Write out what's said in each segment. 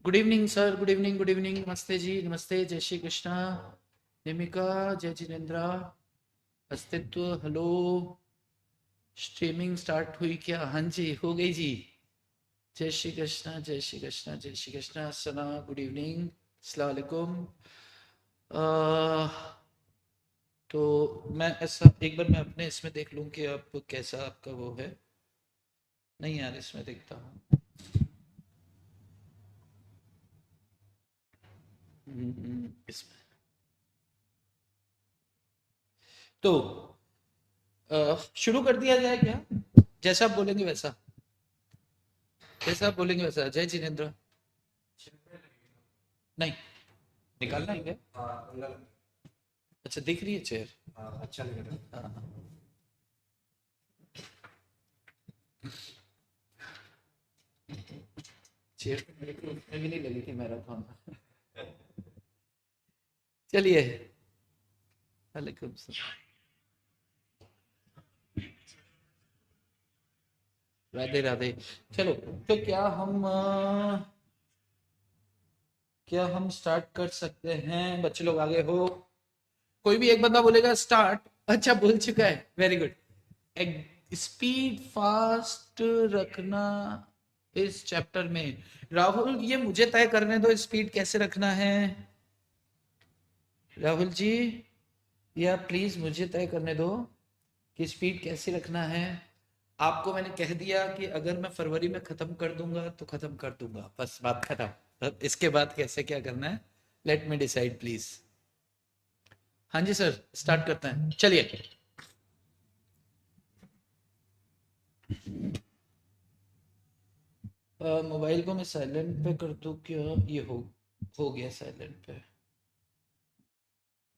Good evening sir, good evening, good evening. नमस्ते जी, नमस्ते। जय श्री कृष्णा। निमिका, जय जिनेन्द्रा, अस्तित्व, हेलो। स्ट्रीमिंग स्टार्ट हुई क्या? हाँ जी, हो गई जी। जय श्री कृष्णा, जय श्री कृष्णा, जय श्री कृष्णा। सना, गुड इवनिंग, अस्सलाम वालेकुम। तो मैं ऐसा एक बार मैं अपने इसमें देख लूं कि आप कैसा आपका वो है। नहीं यार, इसमें देखता हूँ। इसमें तो शुरू कर दिया जाए क्या? जैसा आप बोलेंगे वैसा, जैसा आप बोलेंगे वैसा। जय जिनेन्द्र। नहीं, निकालना है क्या? अच्छा, दिख रही है चेयर? अच्छा लग रहा है। हाँ हाँ। चेयर तो मेरे को उसमें भी नहीं लगी थी मैराथन। चलिए, वालेकुम सलाम। राधे राधे। चलो, तो क्या हम स्टार्ट कर सकते हैं? बच्चे लोग आगे हो? कोई भी एक बंदा बोलेगा स्टार्ट। अच्छा, बोल चुका है, वेरी गुड। स्पीड फास्ट रखना इस चैप्टर में। राहुल, ये मुझे तय करने दो, स्पीड कैसे रखना है। राहुल जी, या प्लीज मुझे तय करने दो कि स्पीड कैसे रखना है। आपको मैंने कह दिया कि अगर मैं फरवरी में खत्म कर दूंगा तो खत्म कर दूंगा, बस बात खत्म। अब इसके बाद कैसे क्या करना है, लेट मी डिसाइड प्लीज। हाँ जी सर, स्टार्ट करते हैं, चलिए। मोबाइल को मैं साइलेंट पे कर दूं क्या? ये हो गया साइलेंट पे।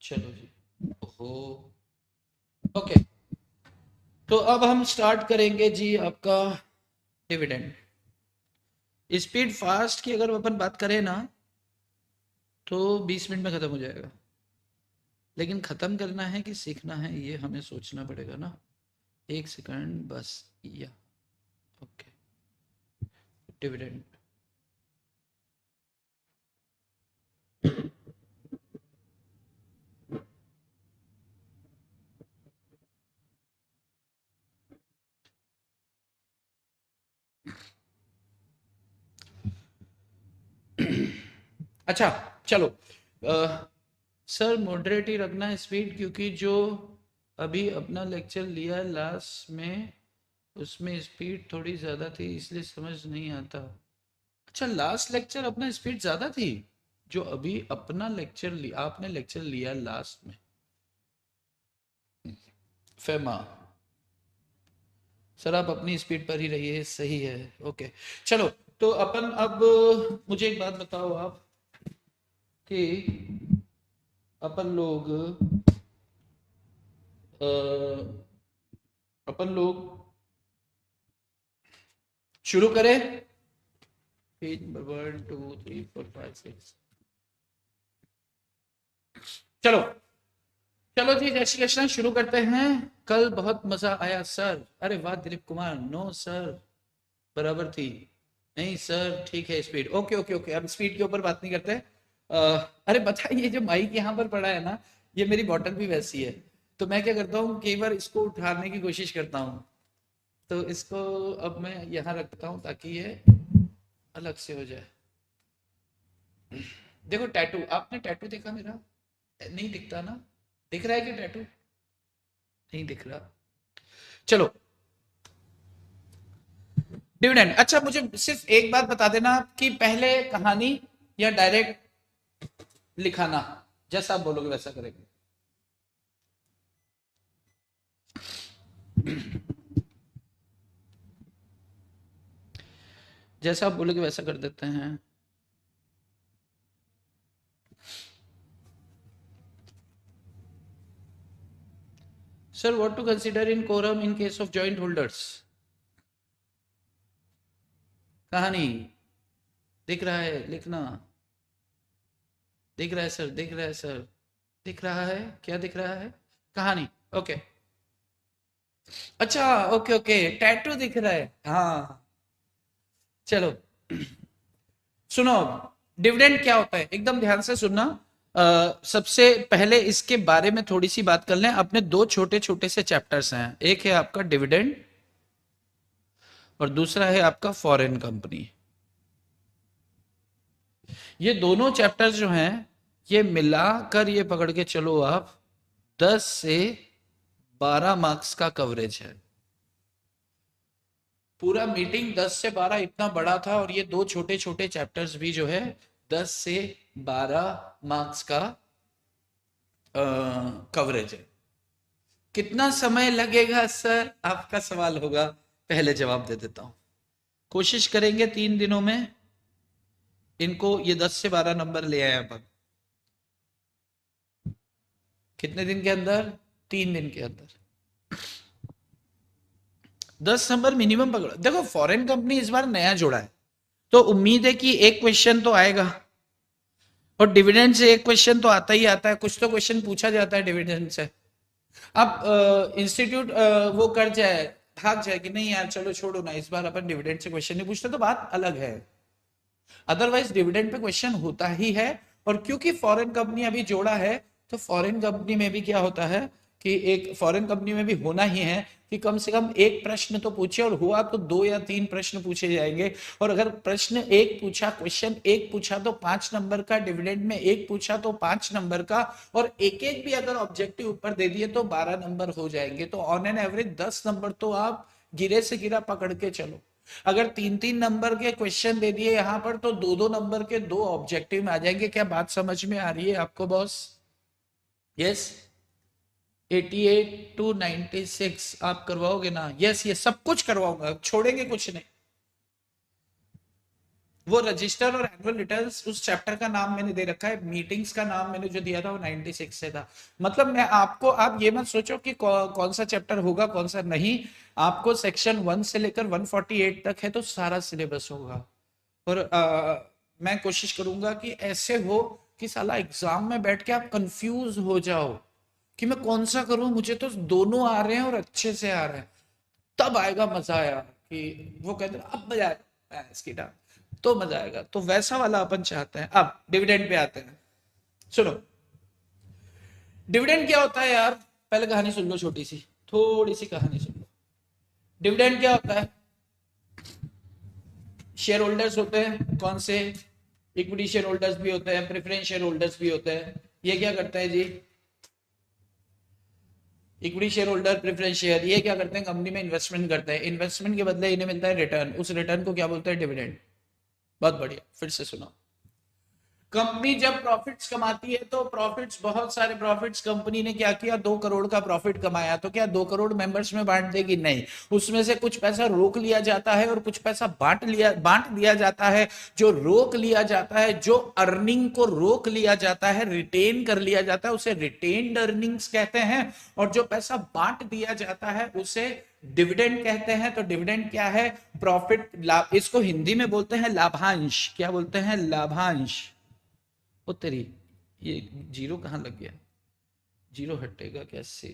चलो जी। ओहो। ओके, तो अब हम स्टार्ट करेंगे जी आपका डिविडेंड। स्पीड फास्ट की अगर अपन बात करें ना, तो 20 मिनट में खत्म हो जाएगा। लेकिन खत्म करना है कि सीखना है, ये हमें सोचना पड़ेगा ना। एक सेकंड बस। या ओके, डिविडेंड। अच्छा, चलो। सर, मॉडरेट ही रखना है स्पीड, क्योंकि जो अभी अपना लेक्चर लिया लास्ट में उसमें स्पीड थोड़ी ज़्यादा थी, इसलिए समझ नहीं आता। अच्छा, लास्ट लेक्चर अपना स्पीड ज़्यादा थी? जो अभी अपना लेक्चर लिया, आपने लेक्चर लिया लास्ट में। फेमा, सर आप अपनी स्पीड पर ही रहिए, सही है। ओके, चलो। तो अपन अब, मुझे एक बात बताओ आप कि अपन लोग अ, अपन लोग शुरू करें। Page number 1 2 3 4 5 6। चलो, चलो जी, जय श्री कृष्ण, शुरू करते हैं। कल बहुत मजा आया सर। अरे वाह दिलीप कुमार, नो सर, बराबर थी। नहीं सर, ठीक है स्पीड। ओके ओके ओके, अब स्पीड के ऊपर बात नहीं करते। अरे बताइए, ये जो माइक यहाँ पर पड़ा है ना, ये मेरी बॉटल भी वैसी है। तो मैं क्या करता हूँ, कई बार इसको उठाने की कोशिश करता हूँ। तो इसको अब मैं यहाँ रखता हूँ ताकि ये अलग से हो जाए। देखो टैटू, आपने टैटू देखा मेरा? नहीं दिखता ना? दिख रहा है कि टैटू? नहीं दिख रहा। चलो, डिविडेंड। अच्छा, मुझे सिर्फ एक बात बता देना कि पहले कहानी या डायरेक्ट लिखाना, जैसा आप बोलोगे वैसा करेंगे। जैसा आप बोलोगे वैसा कर देते हैं। Sir, what to consider in quorum in case of joint holders? कहानी दिख रहा है, लिखना। दिख रहा है सर, दिख रहा है सर, दिख रहा है। क्या दिख रहा है? कहानी। ओके। अच्छा, ओके ओके, टैटू दिख रहा है, हाँ। चलो, सुनो। डिविडेंड क्या होता है, एकदम ध्यान से सुनना। सबसे पहले इसके बारे में थोड़ी सी बात कर लें। अपने दो छोटे छोटे से चैप्टर्स हैं, एक है आपका डिविडेंड और दूसरा है आपका फॉरेन कंपनी। ये दोनों चैप्टर्स जो हैं ये मिलाकर ये पकड़ के चलो आप 10 से 12 मार्क्स का कवरेज है। पूरा मीटिंग 10 से 12 इतना बड़ा था और ये दो छोटे छोटे चैप्टर्स भी जो है 10 से 12 मार्क्स का कवरेज है। कितना समय लगेगा सर, आपका सवाल होगा, पहले जवाब दे देता हूं। कोशिश करेंगे 3 दिनों में इनको ये 10 से 12 नंबर ले आए अपन। कितने दिन के अंदर? 3 दिन के अंदर 10 नंबर मिनिमम पकड़ो। देखो फॉरेन कंपनी इस बार नया जोड़ा है तो उम्मीद है कि एक क्वेश्चन तो आएगा, और डिविडेंड से एक क्वेश्चन तो आता ही आता है, कुछ तो क्वेश्चन पूछा जाता है डिविडेंड से। अब इंस्टीट्यूट वो कर जाए, भाग जाए कि नहीं यार चलो छोड़ो ना, इस बार अपन डिविडेंड से क्वेश्चन नहीं पूछते, तो बात अलग है। अदरवाइज डिविडेंड पे क्वेश्चन होता ही है। और क्योंकि फॉरेन कंपनी अभी जोड़ा है तो फॉरेन कंपनी में भी क्या होता है कि एक फॉरेन कंपनी में भी होना ही है कि कम से कम एक प्रश्न तो पूछे, और हुआ तो 2 या 3 प्रश्न पूछे जाएंगे। और अगर प्रश्न एक पूछा, क्वेश्चन एक पूछा तो 5 नंबर का, डिविडेंड में एक पूछा तो 5 नंबर का, और एक एक भी अगर ऑब्जेक्टिव ऊपर दे दिए तो 12 नंबर हो जाएंगे। तो ऑन एन एवरेज 10 नंबर तो आप गिरे से गिरा पकड़ के चलो। अगर 3-3 नंबर के क्वेश्चन दे दिए यहां पर तो 2-2 नंबर के 2 ऑब्जेक्टिव में आ जाएंगे। क्या बात समझ में आ रही है आपको बॉस? यस, 88 to 96 आप करवाओगे ना? यस, ये सब कुछ करवाऊंगा, छोड़ेंगे कुछ नहीं। वो रजिस्टर और एनुअल रिटर्न्स, उस चैप्टर का नाम मैंने दे रखा है, मीटिंग्स का नाम मैंने जो दिया था वो 96 से था। मतलब मैं आपको, आप ये मत सोचो कि कौन सा चैप्टर होगा कौन सा नहीं। आपको सेक्शन 1 से लेकर 148 तक है तो सारा सिलेबस होगा। और मैं कोशिश करूंगा कि ऐसे हो कि साला एग्जाम में बैठ के आप कंफ्यूज हो जाओ कि मैं कौन सा करूं, मुझे तो दोनों आ रहे हैं और अच्छे से आ रहे हैं। तब आएगा मजा यार, कि वो कहते हैं अब मजा आएगा इसकी डांट, तो मजा आएगा। तो वैसा वाला अपन चाहते हैं। अब डिविडेंड पे आते हैं। सुनो, डिविडेंड क्या होता है यार, पहले कहानी सुन लो, छोटी सी थोड़ी सी कहानी सुन लो। डिविडेंड क्या होता है? शेयर होल्डर्स होते हैं, कौन से? इक्विटी शेयर होल्डर्स भी होते हैं, प्रेफरेंस शेयर होल्डर्स भी होते हैं। ये क्या करते हैं जी? Equity shareholder, preference share, ये क्या करते हैं? कंपनी में इन्वेस्टमेंट करते हैं, इन्वेस्टमेंट के बदले इन्हें मिलता है रिटर्न, उस रिटर्न को क्या बोलते हैं? डिविडेंड। बहुत बढ़िया, फिर से सुनो। कंपनी जब प्रॉफिट्स कमाती है तो प्रॉफिट्स, बहुत सारे प्रॉफिट्स, कंपनी ने क्या किया, 2 करोड़ का प्रॉफिट कमाया तो क्या 2 करोड़ मेंबर्स में बांट देगी? नहीं, उसमें से कुछ पैसा रोक लिया जाता है और कुछ पैसा बांट दिया जाता है। जो रोक लिया जाता है, जो अर्निंग को रोक लिया जाता है, रिटेन कर लिया जाता है, उसे रिटेन्ड अर्निंग्स कहते हैं। और जो पैसा बांट दिया जाता है उसे डिविडेंड कहते हैं। तो डिविडेंड क्या है? प्रॉफिट, लाभ, इसको हिंदी में बोलते हैं लाभांश। क्या बोलते हैं? लाभांश। ओ तेरी, ये जीरो कहां लग गया? जीरो हटेगा कैसे?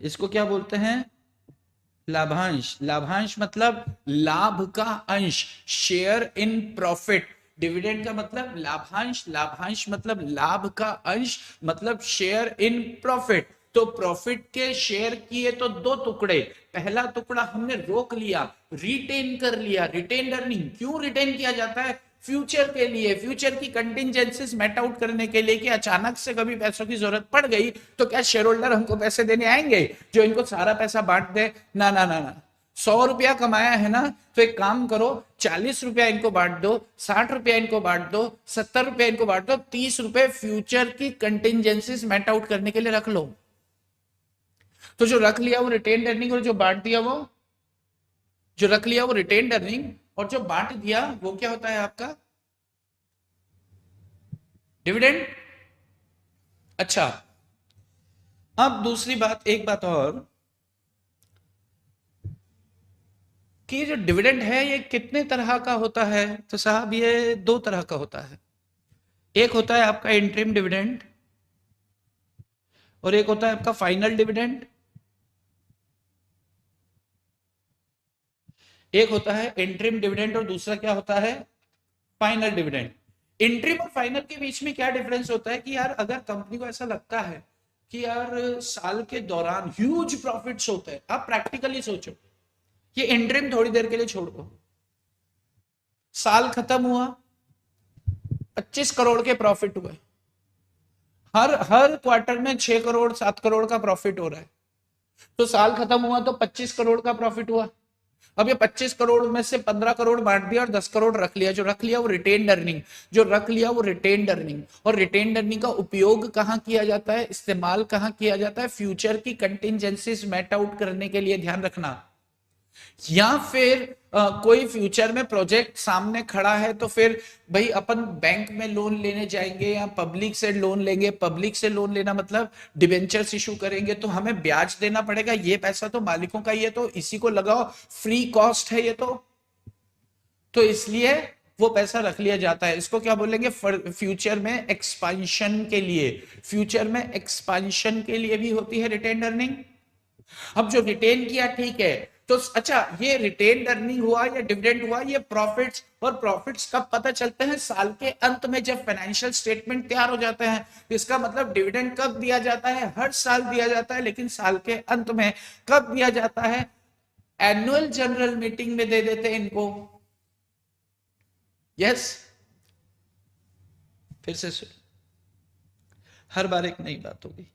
इसको क्या बोलते हैं? लाभांश। लाभांश मतलब लाभ का अंश, शेयर इन प्रॉफिट। डिविडेंड का मतलब लाभांश, लाभांश मतलब लाभ का अंश, मतलब शेयर इन प्रॉफिट। तो प्रॉफिट के शेयर किए तो 2 टुकड़े, पहला टुकड़ा हमने रोक लिया, रिटेन कर लिया। रिटेन अर्निंग क्यों रिटेन किया जाता है? फ्यूचर के लिए, फ्यूचर की कंटिजेंसीज मेट आउट करने के लिए, कि अचानक से कभी पैसों की जरूरत पड़ गई तो क्या शेयर होल्डर हमको पैसे देने आएंगे जो इनको सारा पैसा बांट दे? ना ना ना ना। 100 रुपया कमाया है ना, तो एक काम करो, 40 रुपया इनको बांट दो, 60 रुपया इनको बांट दो, 70 रुपया इनको बांट दो, 30 रुपए फ्यूचर की कंटिजेंसीज मेट आउट करने के लिए रख लो। तो जो रख लिया वो रिटेन अर्निंग, और जो बांट दिया वो, जो रख लिया वो रिटेन अर्निंग, और जो बांट दिया वो क्या होता है आपका? डिविडेंड। अच्छा, अब दूसरी बात, एक बात और, कि जो डिविडेंड है ये कितने तरह का होता है? तो साहब ये 2 तरह का होता है। एक होता है आपका इंटरिम डिविडेंड और एक होता है आपका फाइनल डिविडेंड। एक होता है इंटरिम डिविडेंड और दूसरा क्या होता है, फाइनल डिविडेंड। इंटरिम और फाइनल के बीच में क्या डिफरेंस होता है कि यार अगर कंपनी को ऐसा लगता है कि यार साल के दौरान ह्यूज प्रॉफिट्स होते हैं, आप प्रैक्टिकली सोचो, ये इंटरिम थोड़ी देर के लिए छोड़ दो, साल खत्म हुआ 25 करोड़ के प्रॉफिट हुए, हर हर क्वार्टर में 6 करोड़ 7 करोड़ का प्रॉफिट हो रहा है, तो साल खत्म हुआ तो 25 करोड़ का प्रॉफिट हुआ। अब ये 25 करोड़ में से 15 करोड़ बांट दिया और 10 करोड़ रख लिया, जो रख लिया वो रिटेन्ड अर्निंग, जो रख लिया वो रिटेन्ड अर्निंग। और रिटेन्ड अर्निंग का उपयोग कहां किया जाता है, इस्तेमाल कहां किया जाता है, फ्यूचर की कंटिजेंसीज मेट आउट करने के लिए, ध्यान रखना। या फिर कोई फ्यूचर में प्रोजेक्ट सामने खड़ा है तो फिर भाई अपन बैंक में लोन लेने जाएंगे या पब्लिक से लोन लेंगे, पब्लिक से लोन लेना मतलब डिबेंचर्स इशू करेंगे तो हमें ब्याज देना पड़ेगा, ये पैसा तो मालिकों का ही है तो इसी को लगाओ, फ्री कॉस्ट है ये तो इसलिए वो पैसा रख लिया जाता है। इसको क्या बोलेंगे, फ्यूचर में एक्सपांशन के लिए, फ्यूचर में एक्सपांशन के लिए भी होती है रिटेन अर्निंग। अब जो रिटेन किया ठीक है, तो अच्छा ये रिटेन अर्निंग हुआ या डिविडेंड हुआ, ये प्रॉफिट्स, और प्रॉफिट्स कब पता चलते हैं, साल के अंत में जब फाइनेंशियल स्टेटमेंट तैयार हो जाते हैं। इसका मतलब डिविडेंड कब दिया जाता है, हर साल दिया जाता है, लेकिन साल के अंत में कब दिया जाता है, एनुअल जनरल मीटिंग में दे देते हैं इनको। यस, फिर से सुन, हर बार एक नई बात होगी।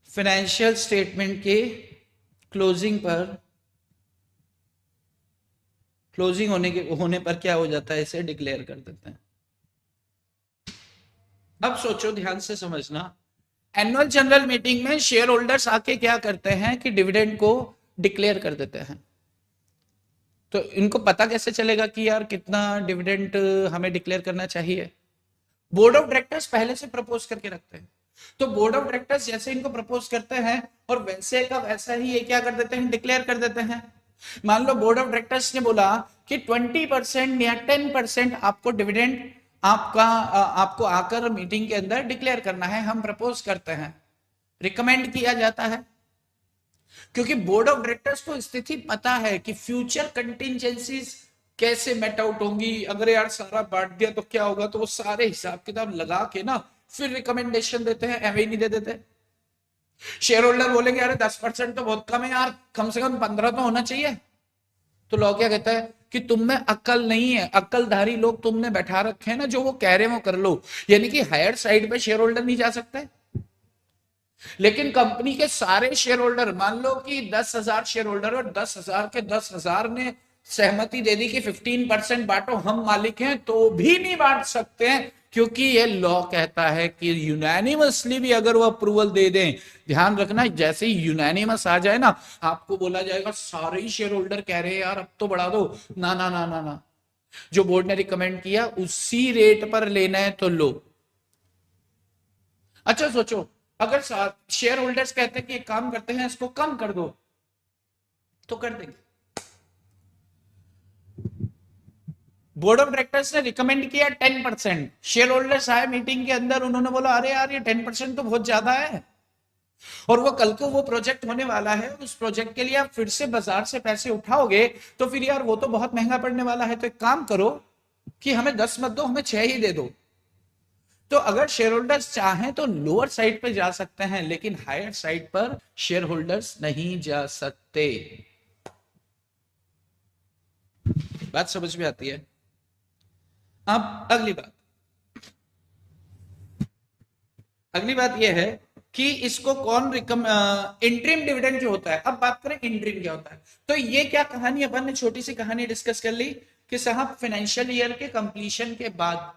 फाइनेंशियल स्टेटमेंट के क्लोजिंग होने पर क्या हो जाता है, इसे डिक्लेयर कर देते हैं। अब सोचो, ध्यान से समझना, एनुअल जनरल मीटिंग में शेयर होल्डर्स आके क्या करते हैं कि डिविडेंड को डिक्लेयर कर देते हैं। तो इनको पता कैसे चलेगा कि यार कितना डिविडेंड हमें डिक्लेयर करना चाहिए, बोर्ड ऑफ डायरेक्टर्स पहले से प्रपोज करके रखते हैं। तो बोर्ड ऑफ डायरेक्टर्स जैसे इनको प्रपोज करते हैं और वैसे का वैसा ही ये क्या कर देते हैं, डिक्लेयर कर देते हैं। मान लो बोर्ड ऑफ डायरेक्टर्स ने बोला कि 20% या 10% आपको डिविडेंड आपको आकर मीटिंग के अंदर डिक्लेयर करना है, हम प्रपोज करते हैं, रिकमेंड किया जाता है। क्योंकि बोर्ड ऑफ डायरेक्टर्स को स्थिति पता है कि फ्यूचर कंटिजेंसीज कैसे मेट आउट होंगी, अगर यार सारा बांट दिया तो क्या होगा, तो वो सारे हिसाब किताब लगा के ना फिर रिकमेंडेशन देते हैं, एवं ही नहीं दे देते। शेयर होल्डर बोलेंगे अरे 10% तो बहुत कम है यार, कम से कम 15 तो होना चाहिए। तो लॉ क्या कहता है कि तुम में अक्ल नहीं है, अक्लधारी लोग तुमने बैठा रखे हैं ना, जो वो कह रहे हैं वो कर लो। यानी कि हायर साइड पे शेयर होल्डर नहीं जा सकते, लेकिन कंपनी के सारे शेयर होल्डर, मान लो कि 10,000 शेयर होल्डर और 10,000 के 10,000 ने सहमति दे दी कि 15% बांटो, हम मालिक हैं, तो भी नहीं बांट सकते हैं, क्योंकि ये लॉ कहता है कि यूनानिमसली भी अगर वो अप्रूवल दे दें, ध्यान रखना, जैसे ही यूनानिमस आ जाए ना, आपको बोला जाएगा सारे ही शेयर होल्डर कह रहे हैं यार अब तो बढ़ा दो, ना ना ना ना ना, जो बोर्ड ने रिकमेंड किया उसी रेट पर लेना है तो लो। अच्छा सोचो, अगर शेयर होल्डर्स कहते हैं कि एक काम करते हैं इसको कम कर दो, तो कर देंगे। बोर्ड ऑफ डायरेक्टर्स ने रिकमेंड किया 10%, शेयर होल्डर्स आए मीटिंग के अंदर, उन्होंने बोला अरे यार ये 10% तो बहुत ज्यादा है, और वो कल को वो प्रोजेक्ट होने वाला है, उस प्रोजेक्ट के लिए आप फिर से बाजार से पैसे उठाओगे तो फिर यार वो तो बहुत महंगा पड़ने वाला है, तो एक काम करो कि हमें 10 मत दो, हमें 6 ही दे दो। तो अगर शेयर होल्डर्स चाहें तो लोअर साइड पे जा सकते हैं, लेकिन हायर साइड पर शेयर होल्डर्स नहीं जा सकते। बात समझ में आती है? अब अगली बात यह है कि इसको कौन इंटरिम डिविडेंड जो होता है। अब बात करें इंटरिम क्या होता है, तो ये क्या कहानी, अपन ने छोटी सी कहानी डिस्कस कर ली कि साहब फाइनेंशियल ईयर के कंप्लीशन के बाद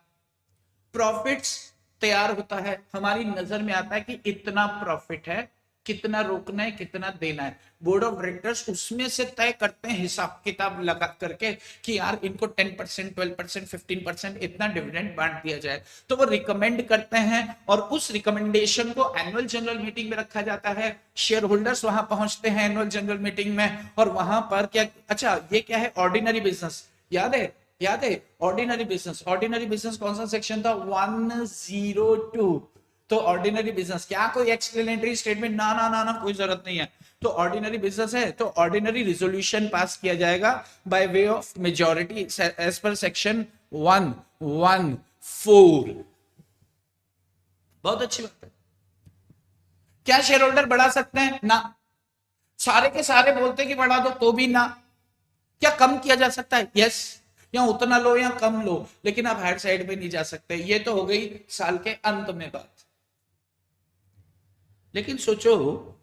प्रॉफिट्स तैयार होता है, हमारी नजर में आता है कि इतना प्रॉफिट है, कितना रोकना है, कितना देना है। बोर्ड ऑफ डायरेक्टर्स उसमें से तय करते हैं हिसाब किताब लगा करके कि यार इनको 10%, 12%, 15% इतना डिविडेंड बांट दिया जाए। तो वो रिकमेंड करते हैं और उस रिकमेंडेशन को एनुअल जनरल मीटिंग में रखा जाता है। शेयर होल्डर्स वहां पहुंचते हैं एनुअल जनरल मीटिंग में, और वहां पर क्या, अच्छा ये क्या है, ऑर्डिनरी बिजनेस, याद है ऑर्डिनरी बिजनेस कौन सा सेक्शन था, 102। तो ऑर्डिनरी बिजनेस क्या कोई एक्सप्लेनेटरी स्टेटमेंट, ना ना ना ना कोई जरूरत नहीं है, तो ऑर्डिनरी बिजनेस है तो ऑर्डिनरी रिजोल्यूशन पास किया जाएगा by way of majority as per section 114। बहुत अच्छी बात है। क्या शेयर होल्डर बढ़ा सकते हैं? ना। सारे के सारे बोलते हैं कि बढ़ा दो तो भी ना। क्या कम किया जा सकता है? यस। या उतना लो या कम लो, लेकिन आप हायर साइड पे नहीं जा सकते। ये तो हो गई साल के अंत में बात। लेकिन सोचो,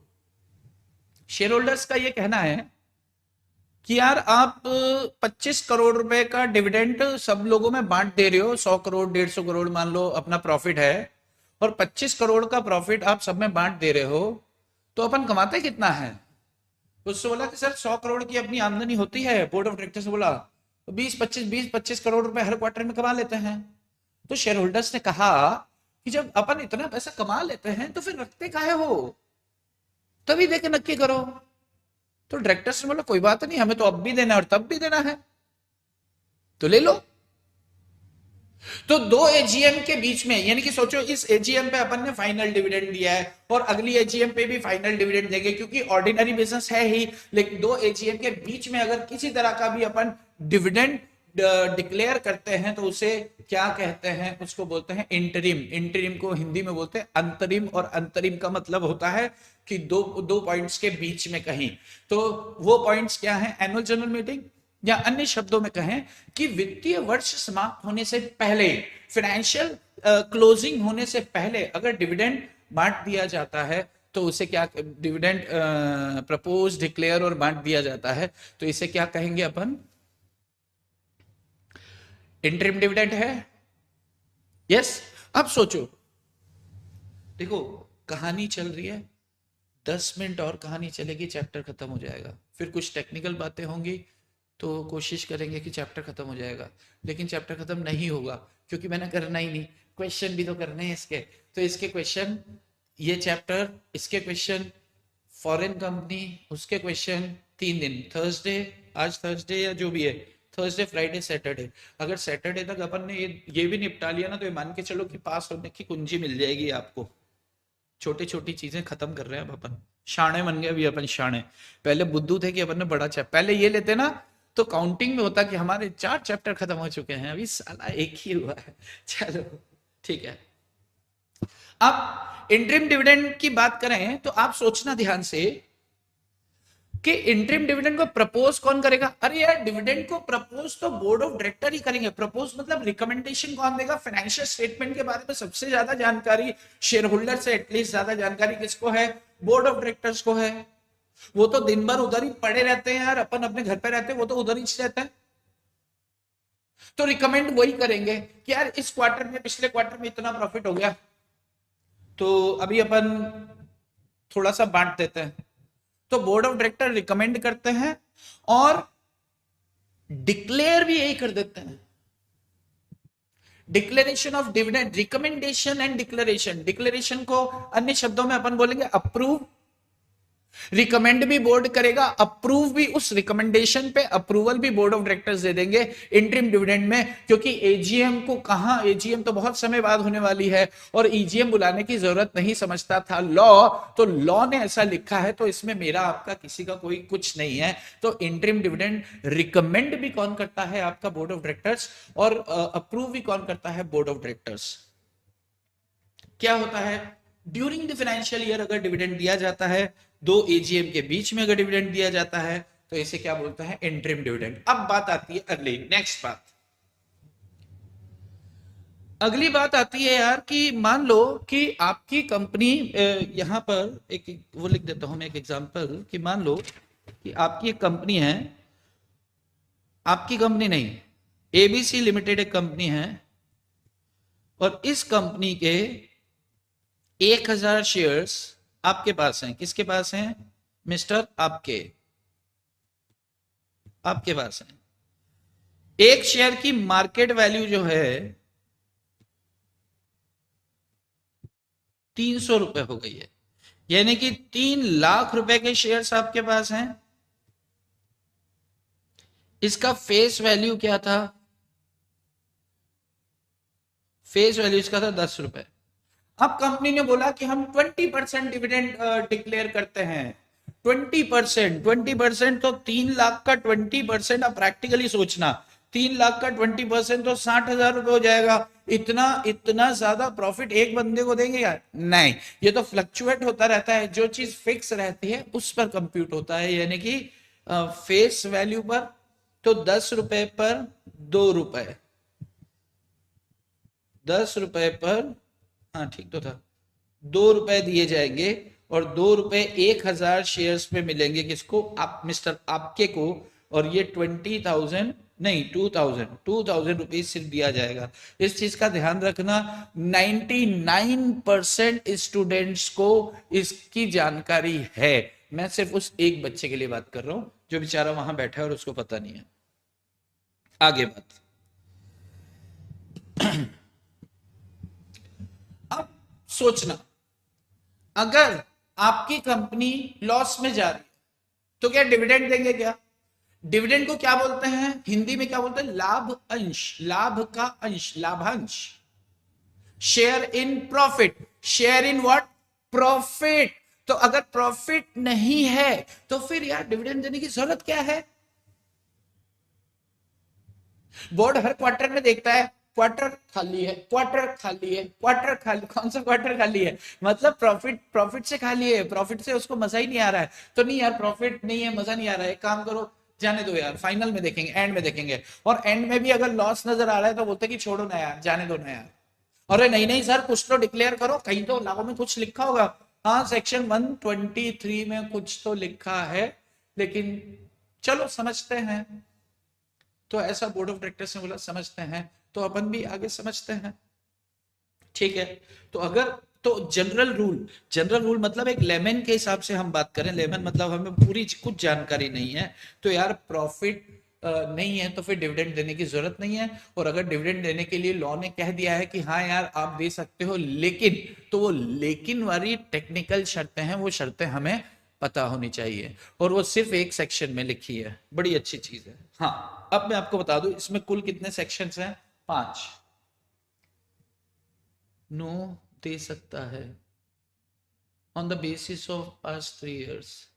शेयर होल्डर्स का ये कहना है कि यार आप 25 करोड़ रुपए का डिविडेंड सब लोगों में बांट दे रहे हो, 100 करोड़ 150 करोड़ मान लो अपना प्रॉफिट है, और 25 करोड़ का प्रॉफिट आप सब में बांट दे रहे हो, तो अपन कमाते कितना है? उससे बोला कि सर 100 करोड़ की अपनी आमदनी होती है। बोर्ड ऑफ डायरेक्टर्स ने बोला तो 20-25 करोड़ रुपए हर क्वार्टर में कमा लेते हैं। तो शेयर होल्डर्स ने कहा कि जब अपन इतना पैसा कमा लेते हैं तो फिर रखते काहे हो, तभी देके नक्की करो। तो डायरेक्टर्स ने बोला कोई बात नहीं, हमें तो अब भी देना है और तब भी देना है, तो ले लो। तो दो एजीएम के बीच में, यानी कि सोचो इस एजीएम पे अपन ने फाइनल डिविडेंड दिया है और अगली एजीएम पे भी फाइनल डिविडेंड देंगे, क्योंकि ऑर्डिनरी बिजनेस है ही। लेकिन दो एजीएम के बीच में अगर किसी तरह का भी अपन डिविडेंड डिक्लेयर करते हैं तो उसे क्या कहते हैं? उसको बोलते हैं इंटरिम। इंटरिम को हिंदी में बोलते हैं अंतरिम, और अंतरिम का मतलब होता है कि दो दो पॉइंट्स के बीच में कहीं। तो वो पॉइंट्स क्या है? एनुअल जनरल मीटिंग, या अन्य शब्दों में कहें कि वित्तीय वर्ष समाप्त होने से पहले, फाइनेंशियल क्लोजिंग होने से पहले अगर डिविडेंड बांट दिया जाता है तो उसे क्या, डिविडेंड प्रपोज डिक्लेयर और बांट दिया जाता है तो इसे क्या कहेंगे अपन? इंटरिम डिविडेंड है। यस। अब सोचो, देखो कहानी चल रही है, 10 मिनट और कहानी चलेगी, चैप्टर खत्म हो जाएगा। फिर कुछ टेक्निकल बातें होंगी तो कोशिश करेंगे कि चैप्टर खत्म हो जाएगा, लेकिन चैप्टर खत्म नहीं होगा क्योंकि मैंने करना ही नहीं। क्वेश्चन भी तो करने हैं इसके, तो इसके क्वेश्चन, ये चैप्टर, इसके क्वेश्चन, फॉरेन कंपनी, उसके क्वेश्चन, 3 दिन, थर्सडे, आज थर्सडे या जो भी है, थर्सडे फ्राइडे सैटरडे। अगर सैटरडे तक अपन ने ये भी निपटा लिया ना तो ये मान के चलो कि पास होने की कुंजी मिल जाएगी आपको। छोटी छोटी चीजें खत्म कर रहे हैं अब अपन, शाणे बन गए अभी अपन, शाणे। पहले बुद्धू थे कि अपन ने बड़ा चैप्टर पहले ये लेते ना तो काउंटिंग में होता कि हमारे 4 चैप्टर खत्म हो चुके हैं, अभी साला एक ही हुआ है। चलो ठीक है। अब इंटरिम डिविडेंड की बात करें तो आप सोचना ध्यान से कि इंटरिम डिविडेंड को प्रपोज कौन करेगा? अरे यार, डिविडेंड को प्रपोज तो बोर्ड ऑफ डायरेक्टर ही करेंगे। प्रपोज मतलब रिकमेंडेशन कौन देगा? फाइनेंशियल स्टेटमेंट के बारे में सबसे ज्यादा जानकारी शेयर होल्डर से एटलीस्ट ज्यादा जानकारी किसको है? बोर्ड ऑफ डायरेक्टर्स को है। वो तो दिन भर उधर ही पड़े रहते हैं यार, अपन अपने घर पे रहते हैं, वो तो उधर ही रहते हैं। तो रिकमेंड वही करेंगे कि यार इस क्वार्टर में, पिछले क्वार्टर में इतना प्रॉफिट हो गया तो अभी अपन थोड़ा सा बांट देते हैं। तो बोर्ड ऑफ डायरेक्टर रिकमेंड करते हैं और डिक्लेयर भी यही कर देते हैं। Declaration of dividend, recommendation and declaration. Declaration को अन्य शब्दों में अपन बोलेंगे अप्रूव। रिकमेंड भी बोर्ड करेगा, अप्रूव भी, उस रिकमेंडेशन पे अप्रूवल भी बोर्ड ऑफ डायरेक्टर्स दे देंगे इंटरिम डिविडेंड में। क्योंकि एजीएम को कहां, एजीएम तो बहुत समय बाद होने वाली है और ईजीएम बुलाने की जरूरत नहीं समझता था लॉ, तो लॉ ने ऐसा लिखा है तो इसमें मेरा आपका किसी का कोई कुछ नहीं है। तो इंटरिम डिविडेंड रिकमेंड भी कौन करता है? आपका बोर्ड ऑफ डायरेक्टर्स, और अप्रूव भी कौन करता है? Board of directors. क्या होता है? ड्यूरिंग द फाइनेंशियल ईयर अगर डिविडेंड दिया जाता है, दो एजीएम के बीच में अगर डिविडेंड दिया जाता है तो इसे क्या बोलते हैं? Interim dividend. अब बात आती है अगली, नेक्स्ट बात, अगली बात आती है यार कि मान लो कि आपकी कंपनी, यहां पर एक वो लिख देता हूं मैं एक एग्जांपल, कि मान लो कि आपकी एक कंपनी है, आपकी कंपनी नहीं, एबीसी लिमिटेड एक कंपनी है, और इस कंपनी के 1000 शेयर्स आपके पास हैं। किसके पास हैं मिस्टर? आपके पास हैं। एक शेयर की मार्केट वैल्यू जो है 300 रुपए हो गई है, यानी कि 3 लाख रुपए के शेयर्स आपके पास हैं। इसका फेस वैल्यू क्या था? फेस वैल्यू इसका था 10 रुपए। अब कंपनी ने बोला कि हम 20% डिविडेंड डिक्लेयर करते हैं, 20%, तो 3 लाख का 20%, आप प्रैक्टिकली सोचना, 3 लाख का 20% तो 60,000 रुपए हो जाएगा। इतना इतना ज्यादा प्रॉफिट एक बंदे को देंगे यार? नहीं, ये तो फ्लक्चुएट होता रहता है। जो चीज फिक्स रहती है उस पर कंप्यूट होता है, यानी कि फेस वैल्यू पर। तो 10 रुपए पर 2 रुपए, 10 रुपए पर, हाँ ठीक तो था, 2 रुपए दिए जाएंगे, और 2 रुपए 1,000 शेयर्स पे मिलेंगे। किसको? आप मिस्टर आपके को। और ये 20,000 नहीं, 2,000 रुपीज सिर्फ दिया जाएगा। इस चीज का ध्यान रखना। 99% स्टूडेंट्स को इसकी जानकारी है। मैं सिर्फ उस एक बच्चे के लिए बात कर रहा हूं जो बेचारा वहां बैठा है और उसको पता नहीं है। आगे बात। अब सोचना, अगर आपकी कंपनी लॉस में जा रही है तो क्या डिविडेंड देंगे? क्या डिविडेंड को क्या बोलते हैं हिंदी में? क्या बोलते हैं? लाभ अंश, लाभ का अंश, लाभांश। Share in profit, share in what? Profit. तो अगर प्रॉफिट नहीं है तो फिर यार डिविडेंड देने की जरूरत क्या है? बोर्ड हर क्वार्टर में देखता है, क्वार्टर खाली है, क्वार्टर खाली है, क्वार्टर खाली। कौन सा क्वार्टर खाली है? मतलब प्रॉफिट से खाली है, प्रॉफिट से उसको मजा ही नहीं आ रहा है। तो नहीं यार, प्रॉफिट नहीं है, मजा नहीं आ रहा है, काम करो, जाने दो यार, फाइनल में देखेंगे, एंड में देखेंगे। और एंड में भी अगर लॉस नजर आ रहा है तो बोलते कि छोड़ो ना यार, जाने दो ना यार। अरे नहीं नहीं सर, कुछ तो डिक्लेयर करो, कहीं तो लागू में कुछ लिखा होगा। हाँ, सेक्शन 123 में कुछ तो लिखा है, लेकिन चलो समझते हैं। तो ऐसा बोर्ड ऑफ डायरेक्टर्स ने बोला समझते हैं, तो अपन भी आगे समझते हैं। ठीक है, तो अगर तो जनरल रूल मतलब एक लेमन के हिसाब से हम बात करें, लेमन मतलब हमें पूरी कुछ जानकारी नहीं है, तो यार प्रॉफिट नहीं है तो फिर डिविडेंड देने की जरूरत नहीं है। और अगर डिविडेंड देने के लिए लॉ ने कह दिया है कि हाँ यार आप दे सकते हो, लेकिन, तो वो लेकिन वाली टेक्निकल शर्तें हैं, वो शर्तें हमें पता होनी चाहिए, और वो सिर्फ एक सेक्शन में लिखी है। बड़ी अच्छी चीज है। हाँ, अब मैं आपको बता दूं इसमें कुल कितने सेक्शंस हैं? 5। नो दे सकता है on the basis of past 3 years,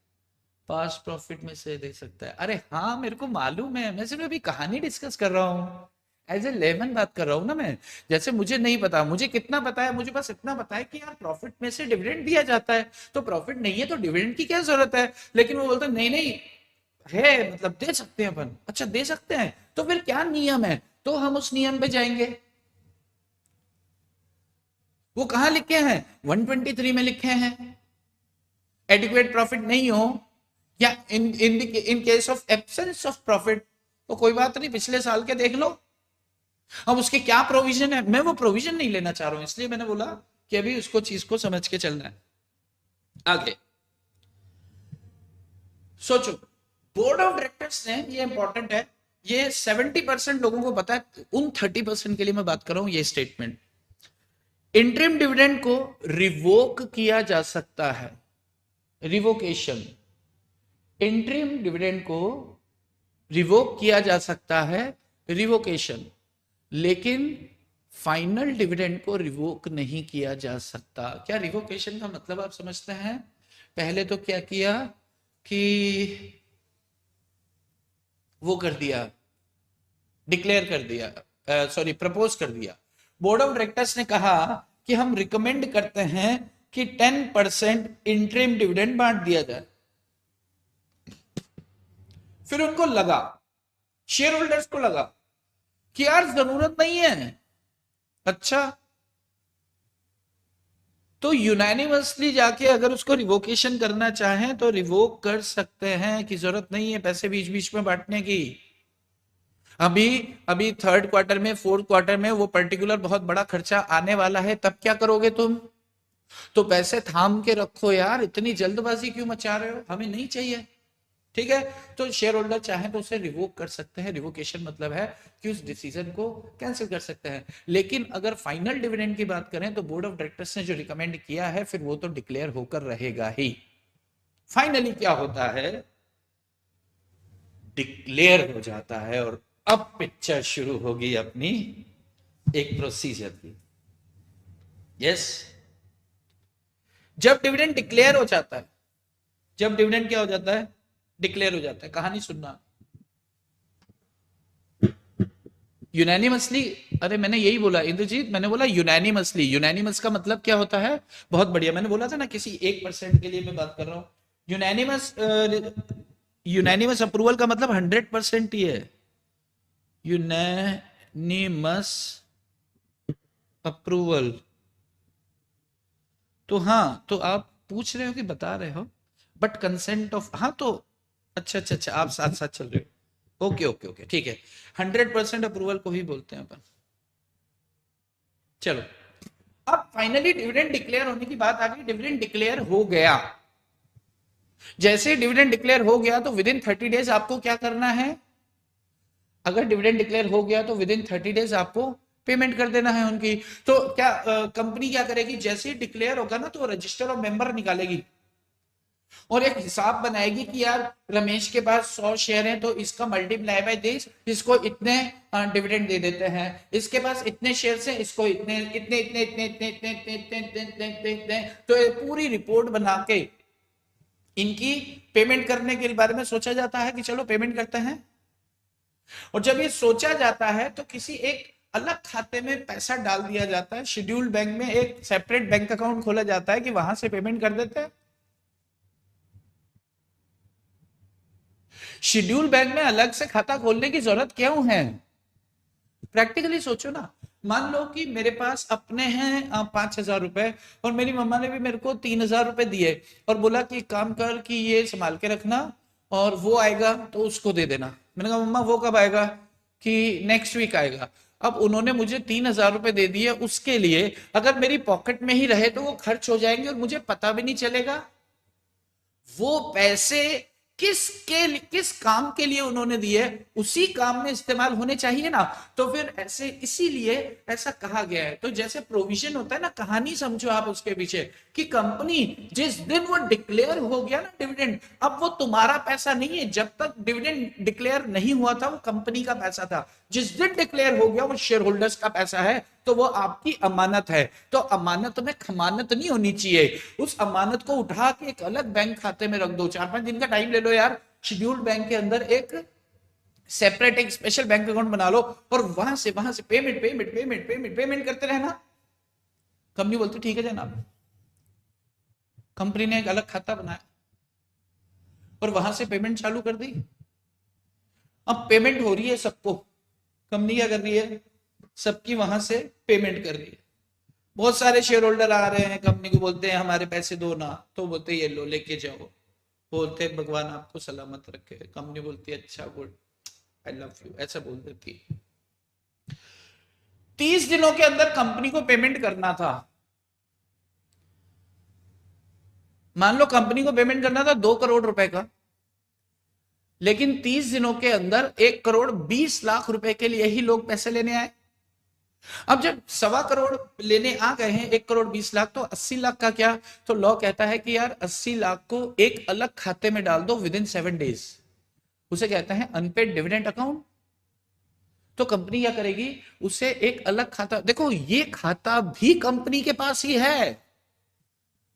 past profit में से दे सकता है। अरे हाँ, मेरे को मालूम है, मैं सिर्फ अभी कहानी डिस्कस कर रहा हूँ, एज ए लेमन बात कर रहा हूँ ना मैं। जैसे मुझे नहीं पता, मुझे कितना पता है, मुझे बस इतना पता है कि यार प्रॉफिट में से डिविडेंड दिया जाता है, तो प्रॉफिट नहीं है तो डिविडेंड की क्या जरूरत है। लेकिन वो बोलते हैं नहीं नहीं है, मतलब दे सकते हैं अपन। अच्छा दे सकते हैं, तो फिर क्या नियम है? तो हम उस नियम पे जाएंगे। वो कहां लिखे हैं? 123 में लिखे हैं। एडिक्वेट प्रॉफिट नहीं हो, या इन case of absence of profit, तो कोई बात नहीं, पिछले साल के देख लो। अब उसके क्या प्रोविजन है, मैं वो प्रोविजन नहीं लेना चाह रहा हूं, इसलिए मैंने बोला कि अभी उसको चीज को समझ के चलना है। आगे सोचो, बोर्ड ऑफ डायरेक्टर्स ने, ये इंपॉर्टेंट है, ये 70% लोगों को पता है, उन 30% के लिए मैं बात कर रहा हूं। ये स्टेटमेंट, इंटरिम डिविडेंड को रिवोक किया जा सकता है, रिवोकेशन, इंटरिम डिविडेंड को रिवोक किया जा सकता है, रिवोकेशन, लेकिन फाइनल डिविडेंड को रिवोक नहीं किया जा सकता। क्या रिवोकेशन का मतलब आप समझते हैं? पहले तो क्या किया कि वो कर दिया, डिक्लेयर कर दिया, सॉरी प्रपोज कर दिया। बोर्ड ऑफ डायरेक्टर्स ने कहा कि हम रिकमेंड करते हैं कि 10% इंटरिम डिविडेंड बांट दिया जाए। फिर उनको लगा, शेयर होल्डर्स को लगा कि यार जरूरत नहीं है। अच्छा, तो यूनानिमसली जाके अगर उसको रिवोकेशन करना चाहें तो रिवोक कर सकते हैं, कि जरूरत नहीं है पैसे बीच बीच में बांटने की। अभी अभी थर्ड क्वार्टर में, फोर्थ क्वार्टर में वो पर्टिकुलर बहुत बड़ा खर्चा आने वाला है, तब क्या करोगे तुम? तो पैसे थाम के रखो यार, इतनी जल्दबाजी क्यों मचा रहे हो? हमें नहीं चाहिए। ठीक है, तो शेयर होल्डर चाहे तो उसे रिवोक कर सकते हैं। रिवोकेशन मतलब है कि उस डिसीजन को कैंसिल कर सकते हैं। लेकिन अगर फाइनल डिविडेंड की बात करें तो बोर्ड ऑफ डायरेक्टर्स ने जो रिकमेंड किया है, फिर वो तो डिक्लेयर होकर रहेगा ही। फाइनली क्या होता है? डिक्लेयर हो जाता है, और अब पिक्चर शुरू होगी अपनी एक प्रोसीजर की। यस, जब डिविडेंड डिक्लेयर हो जाता है जब डिविडेंड क्या हो जाता है, डिक्लेयर हो जाता है। कहानी सुनना यूनानिमसली। अरे मैंने यही बोला इंद्रजीत, मैंने बोला यूनानिमसली। यूनानिमस का मतलब क्या होता है? बहुत बढ़िया, मैंने बोला था ना किसी 1% के लिए मैं बात कर रहा हूं। यूनानिमस, यूनानिमस अप्रूवल का मतलब 100% ही है। Unanimous approval. तो हाँ, तो आप पूछ रहे हो कि बता रहे हो, बट कंसेंट ऑफ, हाँ तो अच्छा अच्छा अच्छा, आप साथ साथ चल रहे हो। ओके ओके ओके, ठीक है। 100% अप्रूवल को ही बोलते हैं अपन। चलो, अब फाइनली डिविडेंड डिक्लेयर होने की बात आ गई। डिविडेंड डिक्लेयर हो गया। जैसे डिविडेंड डिक्लेयर हो गया तो विद इन 30 डेज आपको क्या करना है? अगर डिविडेंड डिक्लेयर हो गया तो विद इन 30 डेज आपको पेमेंट कर देना है उनकी। तो क्या कंपनी क्या करेगी? जैसे ही डिक्लेयर होगा ना तो रजिस्टर ऑफ मेंबर निकालेगी और एक हिसाब बनाएगी कि यार रमेश के पास 100 शेयर हैं तो इसका मल्टीप्लाई बाय दिस, इसको इतने डिविडेंड दे देते हैं। इसके पास इतने शेयर हैं, इसको इतने इतने इतने इतने इतने इतने इतने इतने इतने इतने इतने। तो ये पूरी रिपोर्ट बना के इनकी पेमेंट करने के बारे में सोचा जाता है कि चलो पेमेंट करते हैं। और जब ये सोचा जाता है तो किसी एक अलग खाते में पैसा डाल दिया जाता है। शेड्यूल्ड बैंक में एक सेपरेट बैंक अकाउंट खोला जाता है कि वहां से पेमेंट कर देते हैं। शेड्यूल बैंक में अलग से खाता खोलने की जरूरत क्यों है? प्रैक्टिकली सोचो ना। मान लो कि मेरे पास अपने हैं 5,000 रुपए और मेरी मम्मा ने भी मेरे को 3,000 रुपए दिए और बोला कि काम कर कि ये संभाल के रखना और वो आएगा तो उसको दे देना। मैंने कहा मम्मा वो कब आएगा? कि नेक्स्ट वीक आएगा। अब उन्होंने मुझे 3,000 रुपए दे दिए, उसके लिए अगर मेरी पॉकेट में ही रहे तो वो खर्च हो जाएंगे और मुझे पता भी नहीं चलेगा। वो पैसे किस काम के लिए उन्होंने दिए, उसी काम में इस्तेमाल होने चाहिए ना। तो फिर ऐसे इसीलिए ऐसा कहा गया है। तो जैसे प्रोविजन होता है ना, कहानी समझो आप उसके पीछे कि कंपनी जिस दिन वो डिक्लेयर हो गया ना डिविडेंड, अब वो तुम्हारा पैसा नहीं है। जब तक डिविडेंड डिक्लेयर नहीं हुआ था वो कंपनी का पैसा था। जिस दिन डिक्लेयर हो गया वो शेयर होल्डर्स का पैसा है, तो वो आपकी अमानत है। तो अमानत में खमानत नहीं होनी चाहिए। उस अमानत को उठा के एक अलग बैंक खाते में रख दो। 4-5 दिन का टाइम ले लो यार, शेड्यूल्ड बैंक के अंदर एक सेपरेट एक स्पेशल बैंक अकाउंट बना लो और वहां से payment payment payment payment payment करते रहना। कंपनी बोलती ठीक है जनाब। कंपनी ने एक अलग खाता बनाया और वहां से पेमेंट चालू कर दी। अब पेमेंट हो रही है सबको। कंपनी क्या कर रही है? सबकी वहां से पेमेंट कर रही है। बहुत सारे शेयर होल्डर आ रहे हैं, कंपनी को बोलते हैं हमारे पैसे दो ना, तो बोलते ये लो लेके जाओ। बोलते भगवान आपको सलामत रखे। कंपनी बोलती है अच्छा गुड, आई लव यू, ऐसा बोल देती। 30 दिनों के अंदर कंपनी को पेमेंट करना था। मान लो कंपनी को पेमेंट करना था 2 करोड़ रुपए का, लेकिन 30 दिनों के अंदर 1,20,00,000 रुपए के लिए ही लोग पैसे लेने आए। अब जब 1.25 करोड़ लेने आ गए हैं, 1,20,00,000, तो 80 लाख का क्या? तो लॉ कहता है कि यार 80 लाख को एक अलग खाते में डाल दो विद इन 7 डेज। उसे कहते हैं अनपेड डिविडेंड अकाउंट। तो कंपनी क्या करेगी? उसे एक अलग खाता, देखो ये खाता भी कंपनी के पास ही है।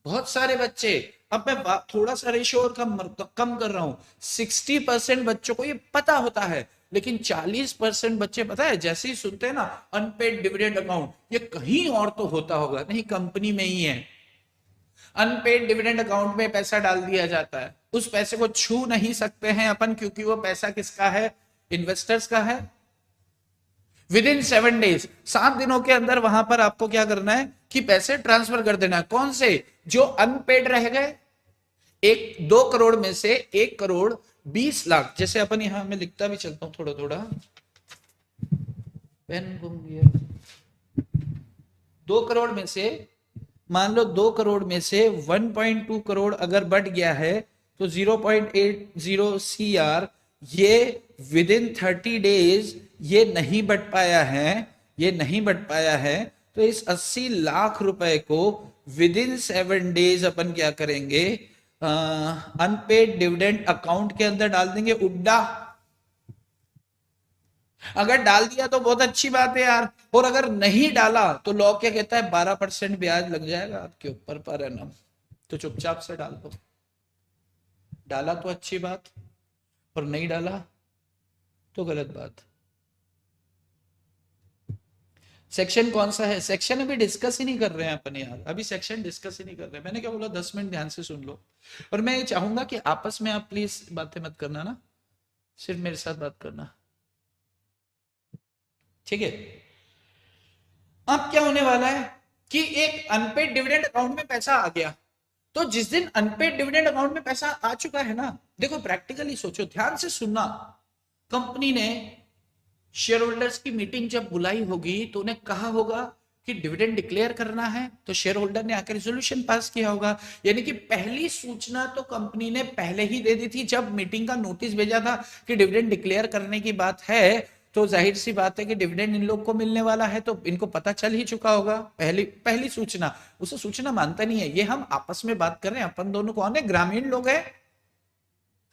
बहुत सारे बच्चे, अब मैं थोड़ा सा रेशियो और कम कर रहा हूं। 60% बच्चों को ये पता होता है, लेकिन 40% बच्चे पता है जैसे ही सुनते हैं ना अनपेड डिविडेंड अकाउंट, ये कहीं और तो होता होगा, नहीं कंपनी में ही है। अनपेड डिविडेंड अकाउंट में पैसा डाल दिया जाता है। उस पैसे को छू नहीं सकते हैं अपन, क्योंकि वो पैसा किसका है? इन्वेस्टर्स का है। विद इन 7 डेज, 7 दिनों के अंदर वहां पर आपको क्या करना है कि पैसे ट्रांसफर कर देना है। कौन से? जो अनपेड रह गए। 2 करोड़ में से 1,20,00,000, जैसे अपन यहां मैं लिखता भी चलता हूं थोड़ा थोड़ा, पेन गुम गया। 2 करोड़ में से, मान लो 2 करोड़ में से 1.2 करोड़ अगर बढ़ गया है तो 0.80 CR, ये विद इन 30 डेज ये नहीं बढ़ पाया है, ये नहीं बढ़ पाया है। तो इस 80 लाख रुपए को विद इन 7 डेज अपन क्या करेंगे? अनपेड डिविडेंड अकाउंट के अंदर डाल देंगे। उड्डा, अगर डाल दिया तो बहुत अच्छी बात है यार, और अगर नहीं डाला तो लॉ क्या कहता है? 12% ब्याज लग जाएगा आपके ऊपर पर एनम। तो चुपचाप से डाल दो। डाला तो अच्छी बात, और नहीं डाला तो गलत बात। सेक्शन कौन सा है? सेक्शन अभी डिस्कस ही नहीं कर रहे हैं अपन यार, अभी सेक्शन डिस्कस ही नहीं कर रहे हैं। मैंने क्या बोला, 10 मिनट ध्यान से सुन लो। और मैं ये चाहूंगा कि आपस में आप प्लीज बातें मत करना ना, सिर्फ मेरे साथ बात करना, ठीक है? अब क्या होने वाला है कि एक अनपेड डिविडेंड अकाउंट में पैसा आ गया, तो जिस दिन अनपेड डिविडेंड अकाउंट में पैसा आ चुका है ना, देखो प्रैक्टिकली सोचो, ध्यान से सुनना, कंपनी ने शेयर होल्डर्स की मीटिंग जब बुलाई होगी तो उन्हें कहा होगा कि डिविडेंड डिक्लेयर करना है, तो शेयर होल्डर ने आकर रेजोल्यूशन पास किया होगा। यानी कि पहली सूचना तो कंपनी ने पहले ही दे दी थी, जब मीटिंग का नोटिस भेजा था कि डिविडेंड डिक्लेयर करने की बात है, तो जाहिर सी बात है कि डिविडेंड इन लोग को मिलने वाला है, तो इनको पता चल ही चुका होगा। पहली पहली सूचना, उसे सूचना मानता नहीं है। ये हम आपस में बात कर रहे हैं, अपन दोनों कौन है, ग्रामीण लोग है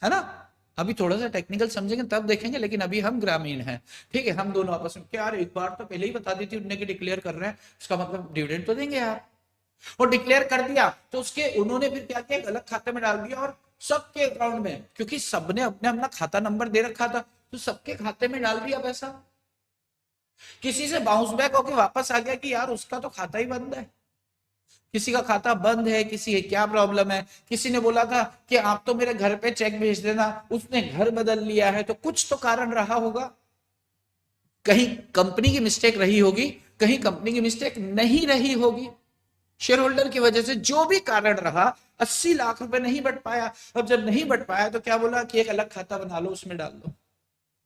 ना? अभी थोड़ा सा टेक्निकल समझेंगे तब देखेंगे, लेकिन अभी हम ग्रामीण हैं, ठीक है? हम दोनों आपस में, क्या यार एक बार तो पहले ही बता दी थी उन्होंने कि डिक्लेयर कर रहे हैं, इसका मतलब डिविडेंड तो देंगे यार। और डिक्लेयर कर दिया तो उसके उन्होंने फिर क्या किया, गलत खाते में डाल दिया, और सबके अकाउंट में, क्योंकि सबने अपने अपना खाता नंबर दे रखा था, तो सबके खाते में डाल दिया पैसा। किसी से बाउंस बैक होकर वापस आ गया कि यार उसका तो खाता ही बंद है, किसी का खाता बंद है, किसी है क्या प्रॉब्लम है, किसी ने बोला था कि आप तो मेरे घर पे चेक भेज देना, उसने घर बदल लिया है, तो कुछ तो कारण रहा होगा। कहीं कंपनी की मिस्टेक रही होगी, कहीं कंपनी की मिस्टेक नहीं रही होगी। शेयर होल्डर की वजह से जो भी कारण रहा, 80 लाख रुपए नहीं बढ़ पाया। अब जब नहीं बढ़ पाया तो क्या बोला कि एक अलग खाता बना लो, उसमें डाल दो,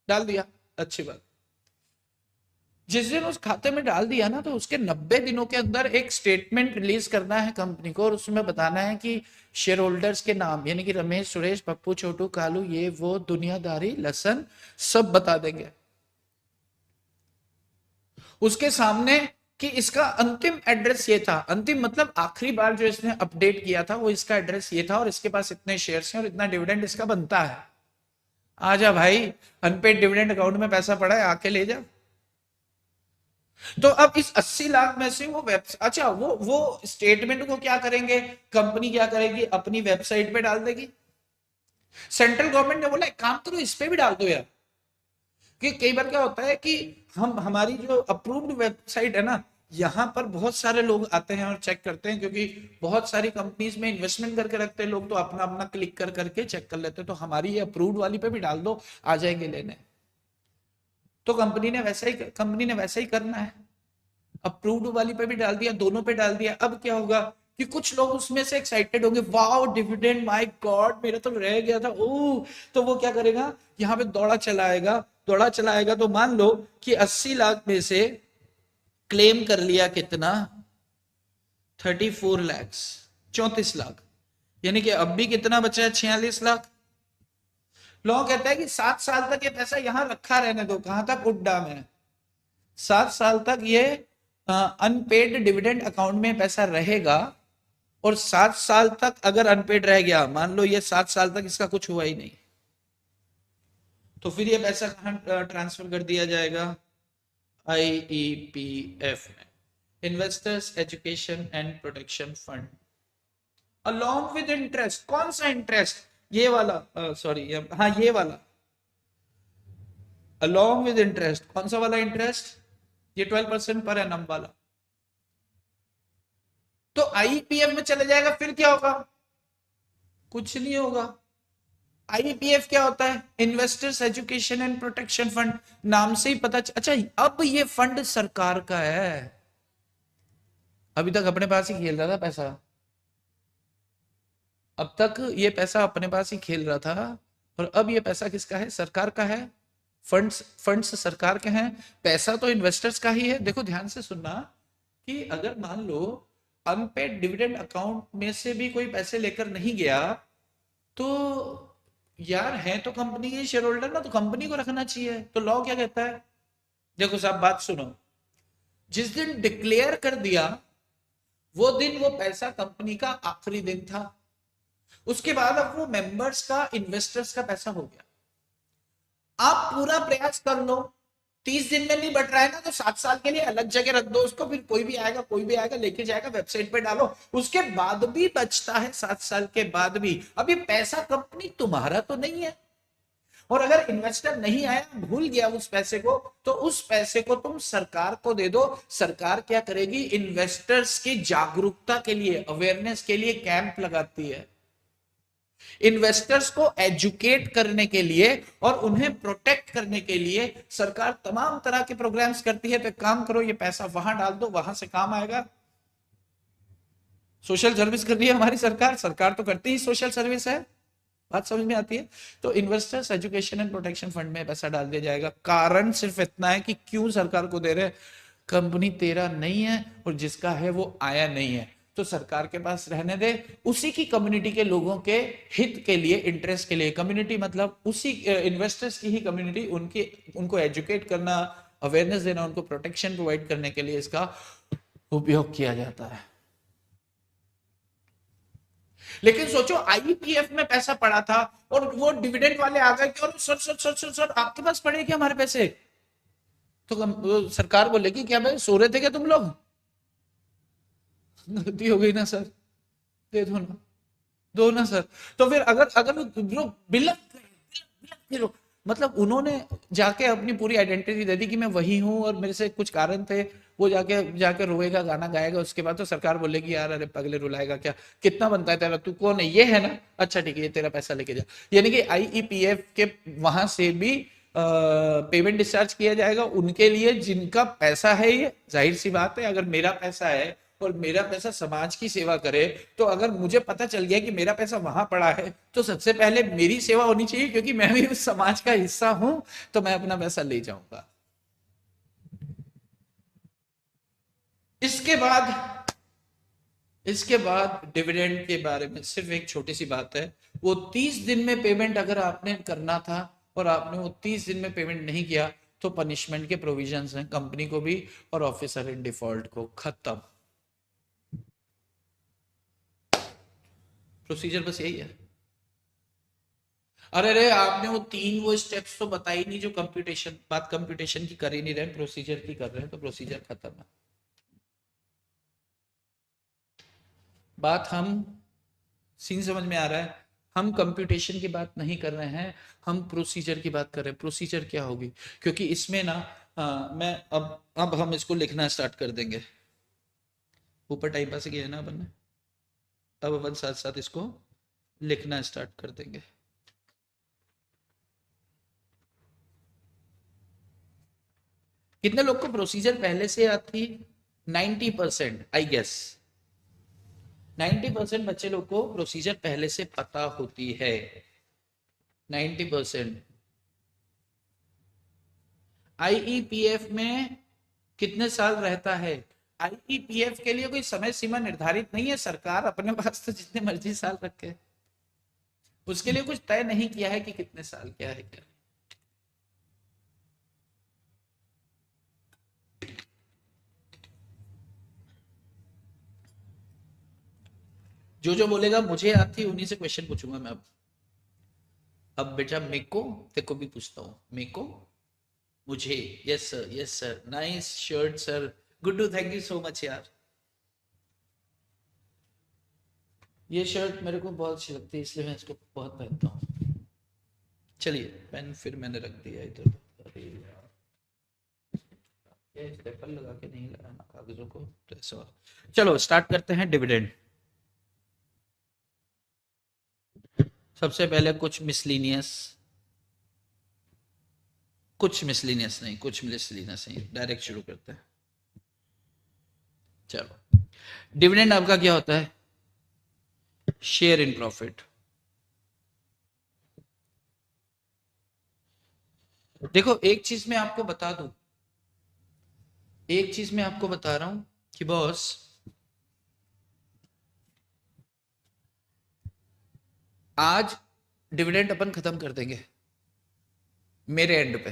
डाल दिया, अच्छी बात। जिस दिन उस खाते में डाल दिया ना, तो उसके 90 दिनों के अंदर एक स्टेटमेंट रिलीज करना है कंपनी को, और उसमें बताना है कि शेयर होल्डर्स के नाम, यानी कि रमेश, सुरेश, पप्पू, छोटू, कालू, ये वो दुनियादारी, लसन, सब बता देंगे उसके सामने कि इसका अंतिम एड्रेस ये था। अंतिम मतलब आखिरी बार जो इसने अपडेट किया था वो इसका एड्रेस ये था, और इसके पास इतने शेयर्स हैं और इतना डिविडेंड इसका बनता है। आजा भाई, अनपेड डिविडेंड अकाउंट में पैसा पड़ा है, आके ले जा। तो अब इस 80 लाख में से वो अच्छा वो स्टेटमेंट को क्या करेंगे, कंपनी क्या करेगी, अपनी वेबसाइट पे डाल देगी। सेंट्रल गवर्नमेंट ने बोला एक काम करो, इस पे भी डाल दो यार, कि कई बार क्या होता है कि हमारी जो अप्रूव्ड वेबसाइट है ना, यहाँ पर बहुत सारे लोग आते हैं और चेक करते हैं, क्योंकि बहुत सारी कंपनीज में इन्वेस्टमेंट करके रखते हैं लोग, तो अपना अपना क्लिक कर करके चेक कर लेते हैं। तो हमारी ये अप्रूव्ड वाली पे भी डाल दो, आ जाएंगे लेने। तो कंपनी ने वैसा ही करना है, अप्रूव्ड वाली पे भी डाल दिया, दोनों पे डाल दिया। अब क्या होगा कि कुछ लोग उसमें से एक्साइटेड होंगे, वाओ डिविडेंड, माय गॉड मेरा तो रह गया था, ओह। तो वो क्या करेगा, यहाँ पे दौड़ा चलाएगा। तो मान लो कि 80 लाख में से क्लेम कर लिया कितना, 34 लाख, 34 लाख, यानी कि अब भी कितना बचा है, 46 लाख। लोग कहते हैं कि 7 साल तक ये पैसा यहां रखा रहने दो, कहां तक, उड्डा में 7 साल तक ये अनपेड डिविडेंड अकाउंट में पैसा रहेगा। और 7 साल तक अगर अनपेड रह गया, मान लो ये 7 साल तक इसका कुछ हुआ ही नहीं, तो फिर ये पैसा कहां ट्रांसफर कर दिया जाएगा, IEPF में, investors education and protection fund, along with interest. कौन सा इंटरेस्ट, ये वाला, सॉरी हाँ ये वाला, अलॉन्ग विद इंटरेस्ट। कौन सा वाला इंटरेस्ट, ये 12% पर एनम वाला। तो IEPF में चले जाएगा, फिर क्या होगा, कुछ नहीं होगा। IEPF क्या होता है, investors education and protection fund, नाम से ही पता अच्छा अब ये फंड सरकार का है। अभी तक अपने पास ही खेल रहा था पैसा, अब तक ये पैसा अपने पास ही खेल रहा था, और अब ये पैसा किसका है, सरकार का है। फंड्स सरकार के हैं, पैसा तो इन्वेस्टर्स का ही है। देखो ध्यान से सुनना कि अगर मान लो अनपेड डिविडेंड अकाउंट में से भी कोई पैसे लेकर नहीं गया, तो यार है तो कंपनी के शेयर होल्डर ना, तो कंपनी को रखना चाहिए। तो लॉ क्या कहता है, देखो साहब बात सुनो, जिस दिन डिक्लेयर कर दिया वो दिन वो पैसा कंपनी का आखिरी दिन था, उसके बाद अब वो मेंबर्स का, इन्वेस्टर्स का पैसा हो गया। आप पूरा प्रयास कर लो 30 दिन में नहीं बढ़ रहा है ना, तो 7 साल के लिए अलग जगह रख दो उसको, फिर कोई भी आएगा लेके जाएगा, वेबसाइट पे डालो, उसके बाद भी बचता है 7 साल के बाद भी। अब ये पैसा कंपनी तुम्हारा तो नहीं है, और अगर इन्वेस्टर नहीं आया, भूल गया उस पैसे को, तो उस पैसे को तुम सरकार को दे दो। सरकार क्या करेगी, इन्वेस्टर्स की जागरूकता के लिए, अवेयरनेस के लिए कैंप लगाती है, इन्वेस्टर्स को एजुकेट करने के लिए और उन्हें प्रोटेक्ट करने के लिए सरकार तमाम तरह के प्रोग्राम्स करती है। तो काम करो, ये पैसा वहां डाल दो, वहां से काम आएगा। सोशल सर्विस कर रही है हमारी सरकार, सरकार तो करती ही सोशल सर्विस है, बात समझ में आती है। तो investors education and protection fund में पैसा डाल दिया जाएगा। कारण सिर्फ इतना है कि क्यों सरकार को दे रहे, कंपनी तेरा नहीं है और जिसका है वो आया नहीं है, तो सरकार के पास रहने दे, उसी की कम्युनिटी के लोगों के हित के लिए, इंटरेस्ट के लिए। कम्युनिटी मतलब उसी इन्वेस्टर्स की ही कम्युनिटी, उनको एजुकेट करना, अवेयरनेस देना, उनको प्रोटेक्शन प्रोवाइड करने के लिए इसका उपयोग किया जाता है। लेकिन सोचो आईपीएफ में पैसा पड़ा था और वो डिविडेंड वाले आ गए कि और sir sir sir sir sir आपके पास पड़े क्या हमारे पैसे, तो सरकार बोलेगी क्या भाई सो रहे थे क्या तुम लोग, गलती हो गई ना सर, दे दो ना सर। तो फिर अगर अगर लोग बिलक मतलब उन्होंने जाके अपनी पूरी आइडेंटिटी दे दी कि मैं वही हूं और मेरे से कुछ कारण थे, वो जाके जाके रोएगा, गाना गाएगा, उसके बाद तो सरकार बोलेगी यार अरे पगले रुलाएगा क्या, कितना बनता है तेरा, तू कौन है, ये है ना, अच्छा ठीक है ये तेरा पैसा लेके जा। यानी कि आईईपीएफ के वहां से भी पेमेंट डिस्चार्ज किया जाएगा उनके लिए जिनका पैसा है। ये जाहिर सी बात है, अगर मेरा पैसा है और मेरा पैसा समाज की सेवा करे, तो अगर मुझे पता चल गया कि मेरा पैसा वहां पड़ा है, तो सबसे पहले मेरी सेवा होनी चाहिए, क्योंकि मैं भी उस समाज का हिस्सा हूं, तो मैं अपना पैसा ले जाऊंगा। इसके बाद डिविडेंड के बारे में सिर्फ एक छोटी सी बात है, वो 30 दिन में पेमेंट अगर आपने करना था और आपने वो 30 दिन में पेमेंट नहीं किया, तो पनिशमेंट के प्रोविजंस हैं कंपनी को भी और ऑफिसर इन डिफॉल्ट को। खत्म, प्रोसीजर बस यही है। अरे आपने वो स्टेप्स तो बताई नहीं, जो कंप्यूटेशन, बात कंप्यूटेशन की कर ही नहीं रहे, प्रोसीजर की कर रहे हैं, तो प्रोसीजर खत्म है। बात हम सीन समझ में आ रहा है, हम कंप्यूटेशन की बात नहीं कर रहे हैं, हम प्रोसीजर की बात कर रहे हैं। प्रोसीजर क्या होगी, क्योंकि इसमें ना मैं अब हम इसको लिखना स्टार्ट कर देंगे। ऊपर टाइम पास किया है ना अपन ने, अब अपन साथ साथ इसको लिखना स्टार्ट कर देंगे। कितने लोग को प्रोसीजर पहले से आती, 90% आई गेस, 90% बच्चे लोग को प्रोसीजर पहले से पता होती है, 90%। आईईपीएफ में कितने साल रहता है, आईईपीएफ के लिए कोई समय सीमा निर्धारित नहीं है, सरकार अपने पास तो जितने मर्जी साल रखे, उसके लिए कुछ तय नहीं किया है कि कितने साल क्या है क्या। जो बोलेगा मुझे आती उन्हीं से क्वेश्चन पूछूंगा मैं अब बेटा मेको तेको भी पूछता हूँ, मेको मुझे, yes sir, nice shirt sir, Guddu thank you so much यार, ये शर्ट मेरे को बहुत अच्छी लगती है इसलिए मैं इसको बहुत पहनता हूँ। चलिए पेन फिर मैंने रख दिया इधर, अरे यार स्टेपल लगा के नहीं लगाना कागजों को, तो ऐसा। चलो स्टार्ट करते हैं डिविडेंड। सबसे पहले कुछ मिसलिनियस नहीं, डायरेक्ट शुरू करते हैं। चलो डिविडेंड आपका क्या होता है, शेयर इन प्रॉफिट। देखो एक चीज मैं आपको बता दूं, एक चीज मैं आपको बता रहा हूं कि बॉस, आज डिविडेंड अपन खत्म कर देंगे मेरे एंड पे,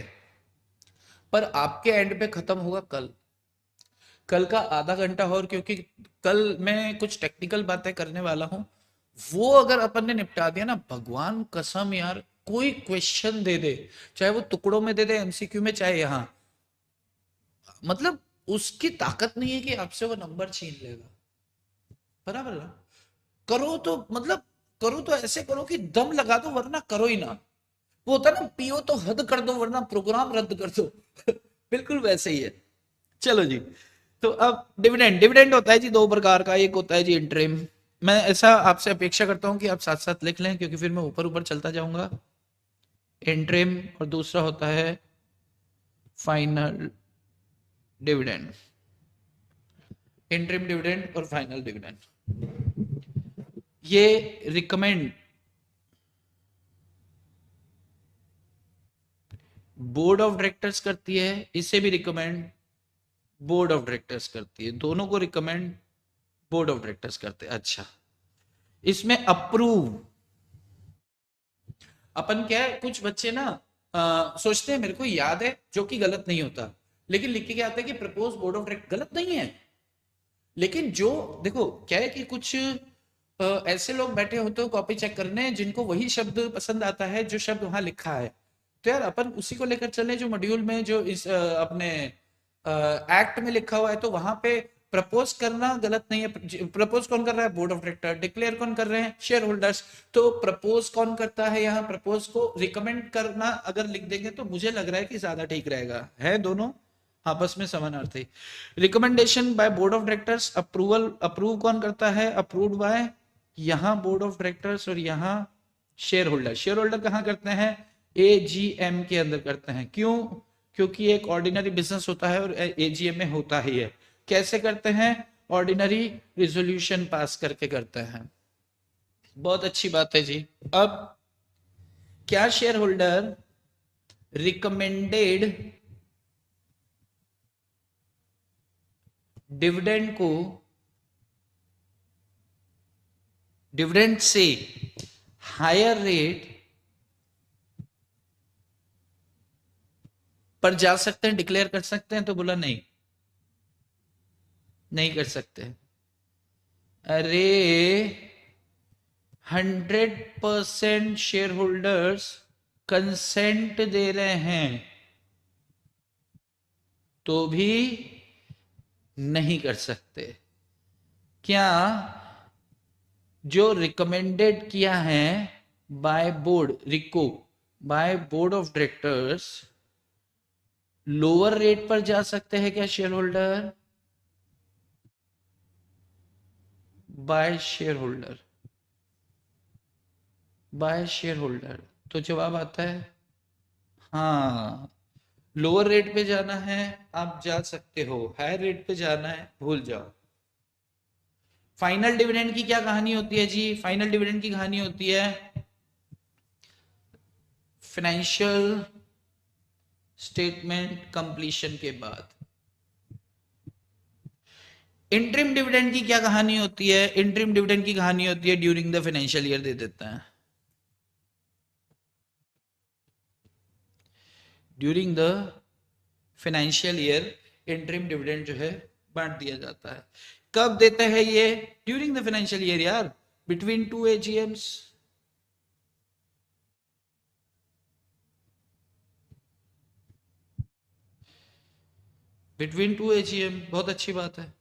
पर आपके एंड पे खत्म होगा कल का आधा घंटा और, क्योंकि कल मैं कुछ टेक्निकल बातें करने वाला हूं, वो अगर अपन ने निपटा दिया ना, भगवान कसम यार, कोई क्वेश्चन दे दे, चाहे वो टुकड़ों में दे दे एमसीक्यू में, चाहे यहां, मतलब उसकी ताकत नहीं है कि आपसे वो नंबर छीन लेगा, बराबर ना? करो तो मतलब करो तो ऐसे करो कि दम लगा दो, वरना करो ही ना। वो होता है ना, पियो तो हद कर दो वरना प्रोग्राम रद्द कर दो। बिल्कुल वैसे ही है। चलो जी, तो अब डिविडेंड, डिविडेंड होता है जी दो प्रकार का, एक होता है जी इंटरिम। मैं ऐसा आपसे अपेक्षा करता हूं कि आप साथ साथ लिख लें, क्योंकि फिर मैं ऊपर ऊपर चलता जाऊंगा। इंटरिम, और दूसरा होता है फाइनल डिविडेंड। इंटरिम डिविडेंड और फाइनल डिविडेंड, ये रिकमेंड बोर्ड ऑफ डायरेक्टर्स करती है, इसे भी रिकमेंड बोर्ड ऑफ डायरेक्टर्स करती है, दोनों को रिकमेंड बोर्ड ऑफ डायरेक्टर्स करते हैं। अच्छा, इसमें अप्रूव, अपन क्या है, कुछ बच्चे ना सोचते हैं मेरे को याद है, जो कि गलत नहीं होता, लेकिन लिख के आता है कि प्रपोज बोर्ड ऑफ डायरेक्टर, गलत नहीं है। लेकिन जो देखो क्या है कि कुछ ऐसे लोग बैठे होते हो कॉपी चेक करने, जिनको वही शब्द पसंद आता है जो शब्द वहां लिखा है। तो यार अपन उसी को लेकर चले जो मॉड्यूल में, जो इस अपने एक्ट में लिखा हुआ है। तो वहां पे प्रपोज करना गलत नहीं है। प्रपोज कौन कर रहा है? Board of director. डिक्लेयर कौन कर रहे हैं? Share holders. तो प्रपोज कौन करता है? यहाँ प्रपोज को रिकमेंड करना अगर लिख देंगे तो मुझे लग रहा है कि ज्यादा ठीक रहेगा। है दोनों आपस में समानार्थी। Recommendation bye board of directors, approval, approve कौन करता है? अप्रूव्ड बाय यहाँ बोर्ड ऑफ डायरेक्टर्स, और यहाँ शेयर होल्डर। शेयर होल्डर कहाँ करते हैं? एजीएम के अंदर करते हैं। क्यों? क्योंकि एक ऑर्डिनरी बिजनेस होता है और एजीएम में होता ही है। कैसे करते हैं? ऑर्डिनरी रिजोल्यूशन पास करके करते हैं। बहुत अच्छी बात है जी। अब क्या शेयर होल्डर रिकमेंडेड डिविडेंड को डिविडेंड से हायर रेट पर जा सकते हैं, डिक्लेयर कर सकते हैं? तो बोला नहीं, नहीं कर सकते। अरे 100% शेयर होल्डर्स कंसेंट दे रहे हैं तो भी नहीं कर सकते। क्या जो रिकमेंडेड किया है बाय बोर्ड, रिको by board of directors, lower rate पर जा सकते हैं क्या share holder? By share holder, by share holder. तो जवाब आता है हाँ। लोअर रेट पे जाना है आप जा सकते हो, हायर रेट पे जाना है भूल जाओ। फाइनल डिविडेंड की क्या कहानी होती है जी? फाइनल डिविडेंड की कहानी होती है फाइनेंशियल स्टेटमेंट कंप्लीशन के बाद। इंटरिम डिविडेंड की क्या कहानी होती है? इंटरिम डिविडेंड की कहानी होती है ड्यूरिंग द फाइनेंशियल ईयर दे देता है। During the financial year interim dividend जो है बांट दिया जाता है। कब देते हैं ये? ड्यूरिंग द फाइनेंशियल ईयर यार, between two AGMs. Between two AGM, बहुत अच्छी बात है।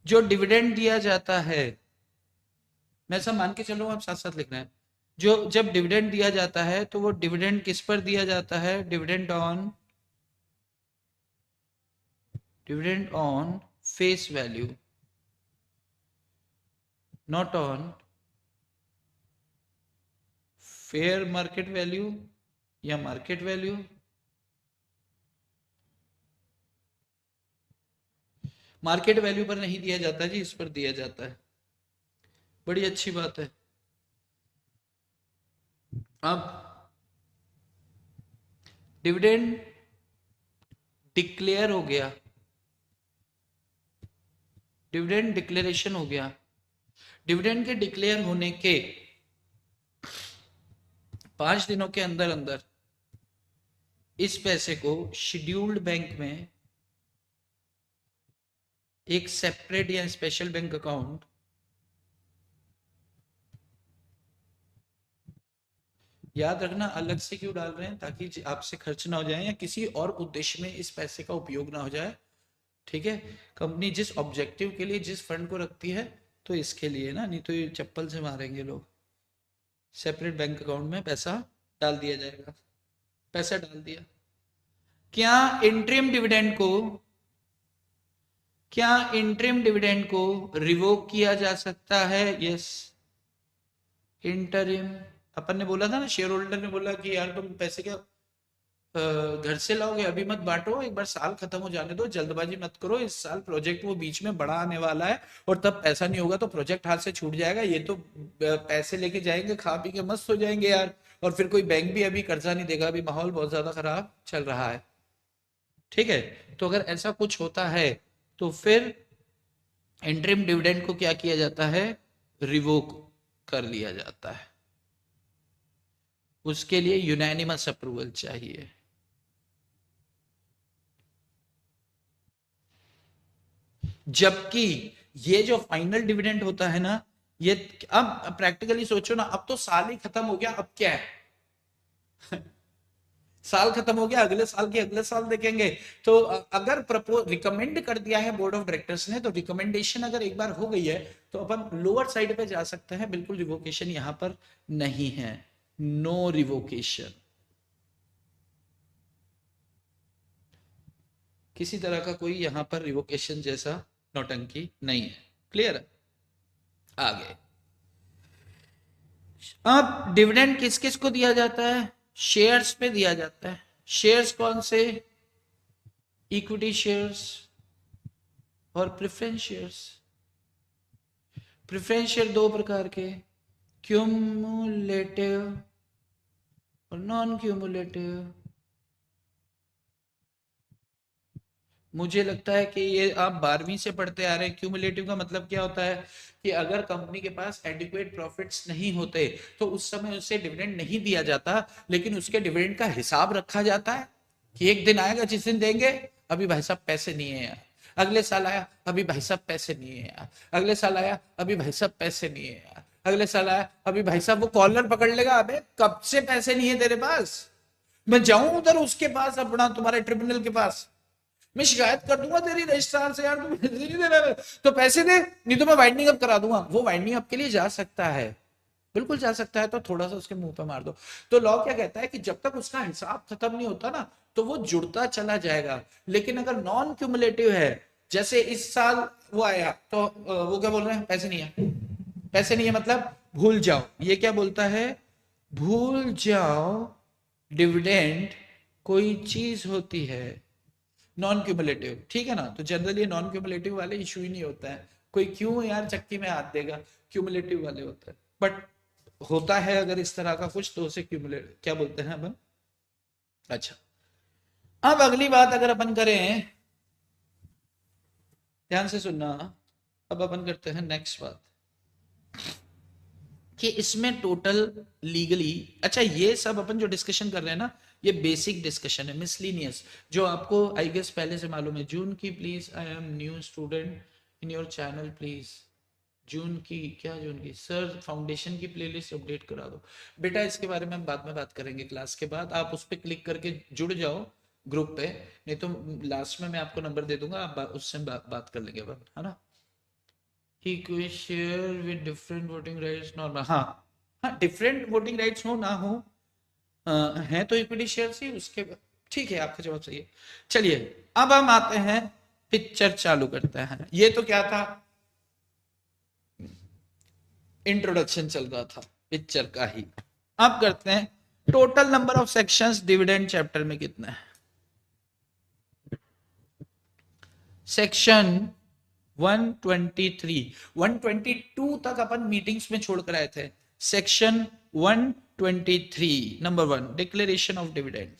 जो डिविडेंड दिया जाता है, मैं सब मान के चलूँ, आप साथ साथ लिखना है। जो जब डिविडेंड दिया जाता है तो वो डिविडेंड किस पर दिया जाता है? Dividend on face value, not on fair market value या मार्केट वैल्यू। मार्केट वैल्यू पर नहीं दिया जाता जी, इस पर दिया जाता है। बड़ी अच्छी बात है। अब डिविडेंड डिक्लेयर हो गया, डिविडेंड डिक्लेरेशन हो गया। डिविडेंड के डिक्लेयर होने के 5 दिनों के अंदर अंदर इस पैसे को शेड्यूल्ड बैंक में एक सेपरेट या स्पेशल बैंक अकाउंट याद रखना, अलग से क्यों डाल रहे हैं, ताकि आपसे खर्च ना हो जाए या किसी और उद्देश्य में इस पैसे का उपयोग ना हो जाए। ठीक है, कंपनी जिस ऑब्जेक्टिव के लिए जिस फंड को रखती है तो इसके लिए ना, नहीं तो ये चप्पल से मारेंगे लोग। सेपरेट बैंक अकाउंट में पैसा डाल दिया जाएगा। पैसा डाल दिया। क्या इंटरिम डिविडेंड को क्या इंटरिम डिविडेंड को रिवोक किया जा सकता है? Yes, interim. अपन ने बोला था ना, शेयर होल्डर ने बोला कि यार तुम पैसे क्या घर से लाओगे, अभी मत बांटो, एक बार साल खत्म हो जाने दो, जल्दबाजी मत करो, इस साल प्रोजेक्ट वो बीच में बड़ा आने वाला है और तब पैसा नहीं होगा तो प्रोजेक्ट हाथ से छूट जाएगा। ये तो पैसे लेके जाएंगे, खा पी के मस्त हो जाएंगे यार, और फिर कोई बैंक भी अभी कर्जा नहीं देगा, अभी माहौल बहुत ज्यादा खराब चल रहा है। ठीक है, तो अगर ऐसा कुछ होता है तो फिर इंटरिम डिविडेंड को क्या किया जाता है? रिवोक कर लिया जाता है। उसके लिए यूनानिमस अप्रूवल चाहिए। जबकि ये जो फाइनल डिविडेंड होता है ना, ये अब प्रैक्टिकली सोचो ना, अब तो साल ही खत्म हो गया, अब क्या है साल खत्म हो गया, अगले साल की अगले साल देखेंगे। तो अगर प्रपोज रिकमेंड कर दिया है बोर्ड ऑफ डायरेक्टर्स ने, तो रिकमेंडेशन अगर एक बार हो गई है तो अपन लोअर साइड पे जा सकते हैं, बिल्कुल रिवोकेशन यहां पर नहीं है। नो रिवोकेशन, किसी तरह का कोई यहां पर रिवोकेशन जैसा नौटंकी नहीं है। क्लियर है? आगे, अब डिविडेंड किस किस को दिया जाता है? शेयर्स पे दिया जाता है। शेयर्स कौन से? इक्विटी शेयर्स और प्रेफरेंस शेयर्स। प्रेफरेंस शेयर दो प्रकार के, क्यूमुलेटिव और नॉन क्यूमुलेटिव। मुझे लगता है कि ये आप 12वीं से पढ़ते आ रहे हैं। क्यूमुलेटिव का मतलब क्या होता है कि अगर कंपनी के पास एडिक्वेट प्रॉफिट्स नहीं होते तो उस समय उसे डिविडेंड नहीं दिया जाता, लेकिन उसके डिविडेंड का हिसाब रखा जाता है कि एक दिन आएगा जिस दिन देंगे, अभी भाई साहब पैसे नहीं है यार। अगले साल आया, अभी भाई साहब पैसे नहीं है यार। अगले साल आया, अभी भाई साहब पैसे नहीं है यार। अगले साल आया, अभी भाई साहब वो कॉलर पकड़ लेगा, अबे कब से पैसे नहीं है तेरे पास, मैं जाऊं उधर उसके पास, अपना तुम्हारे ट्रिब्यूनल के पास, मैं शिकायत कर दूंगा तेरी रजिस्ट्रार से, यार तुम पैसे नहीं दे रहे, तो पैसे दे, नहीं तो मैं वाइंडिंग अप करा दूंगा। वो वाइंडिंग अप के लिए जा सकता है, बिल्कुल जा सकता है, तो थोड़ा सा उसके मुंह पे मार दो। तो लॉ क्या कहता है कि जब तक उसका हिसाब खत्म नहीं होता ना, तो वो जुड़ता चला जाएगा। लेकिन अगर नॉन क्यूमुलेटिव है, जैसे इस साल वो आया तो वो क्या बोल रहे हैं? पैसे नहीं है। पैसे नहीं है मतलब भूल जाओ। ये क्या बोलता है? भूल जाओ डिविडेंड कोई चीज होती है नॉन क्यूमुलेटिव। ठीक है ना, तो जनरली नॉन क्यूमुलेटिव वाले इशू ही नहीं होता है, कोई क्यों यार चक्की में हाथ देगा, क्यूमुलेटिव वाले होता है। बट होता है अगर इस तरह का कुछ तो उसे क्यूमुलेटिव क्या बोलते हैं अपन। अच्छा, अब अगली बात अगर अपन करें, ध्यान से सुनना, अब अपन करते हैं नेक्स्ट बात कि इसमें टोटल लीगली, अच्छा ये सब अपन जो डिस्कशन कर रहे हैं ना, ये बेसिक डिस्कशन है, मिसलीनियस, जो आपको आई गेस पहले से मालूम है। जून की please, I am new student in your channel please. जून की क्या, जून की सर फाउंडेशन की प्लेलिस्ट अपडेट करा दो। बेटा इसके बारे में हम बाद में बात करेंगे क्लास के बाद, आप उस पर क्लिक करके जुड़ जाओ ग्रुप पे, नहीं तो लास्ट में मैं आपको नंबर दे दूंगा, आप उससे बात कर लेंगे अपन, है ना। ही share with different voting rights normal, हाँ हाँ, डिफरेंट वोटिंग राइट्स हो ना हो, है तो इक्विटी शेयर ही उसके। ठीक है, आपका जवाब सही है। चलिए, अब हम आते हैं, पिक्चर चालू करते हैं। ये तो क्या था, इंट्रोडक्शन चल रहा था पिक्चर का ही। अब करते हैं total number of sections dividend chapter में कितने हैं। सेक्शन 123, 122 तक अपन मीटिंग्स में छोड़कर आए थे। Section 123 number 1, declaration of dividend.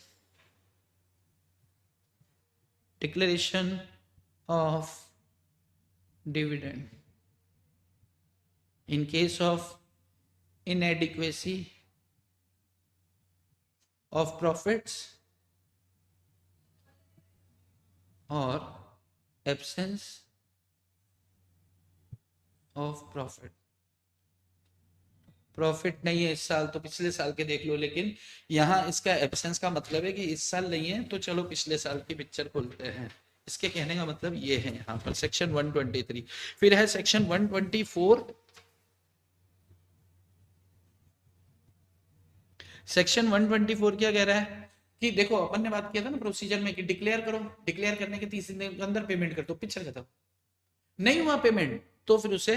Declaration of dividend in case of inadequacy of profits or absence of profit। Profit नहीं है इस साल तो पिछले साल के देख लो, लेकिन यहाँ इसका एब्सेंस का मतलब है कि इस साल नहीं है तो चलो पिछले साल की पिक्चर खोलते हैं। इसके कहने का मतलब ये है यहाँ पर सेक्शन 123। फिर है सेक्शन 124। सेक्शन 124 क्या कह रहा है कि देखो अपन ने बात किया था ना प्रोसीजर में कि डिक्लेयर करो, डिक्लेयर करने के 30 दिन के अंदर पेमेंट कर दो, पिक्चर खत्म। नहीं हुआ पेमेंट तो फिर उसे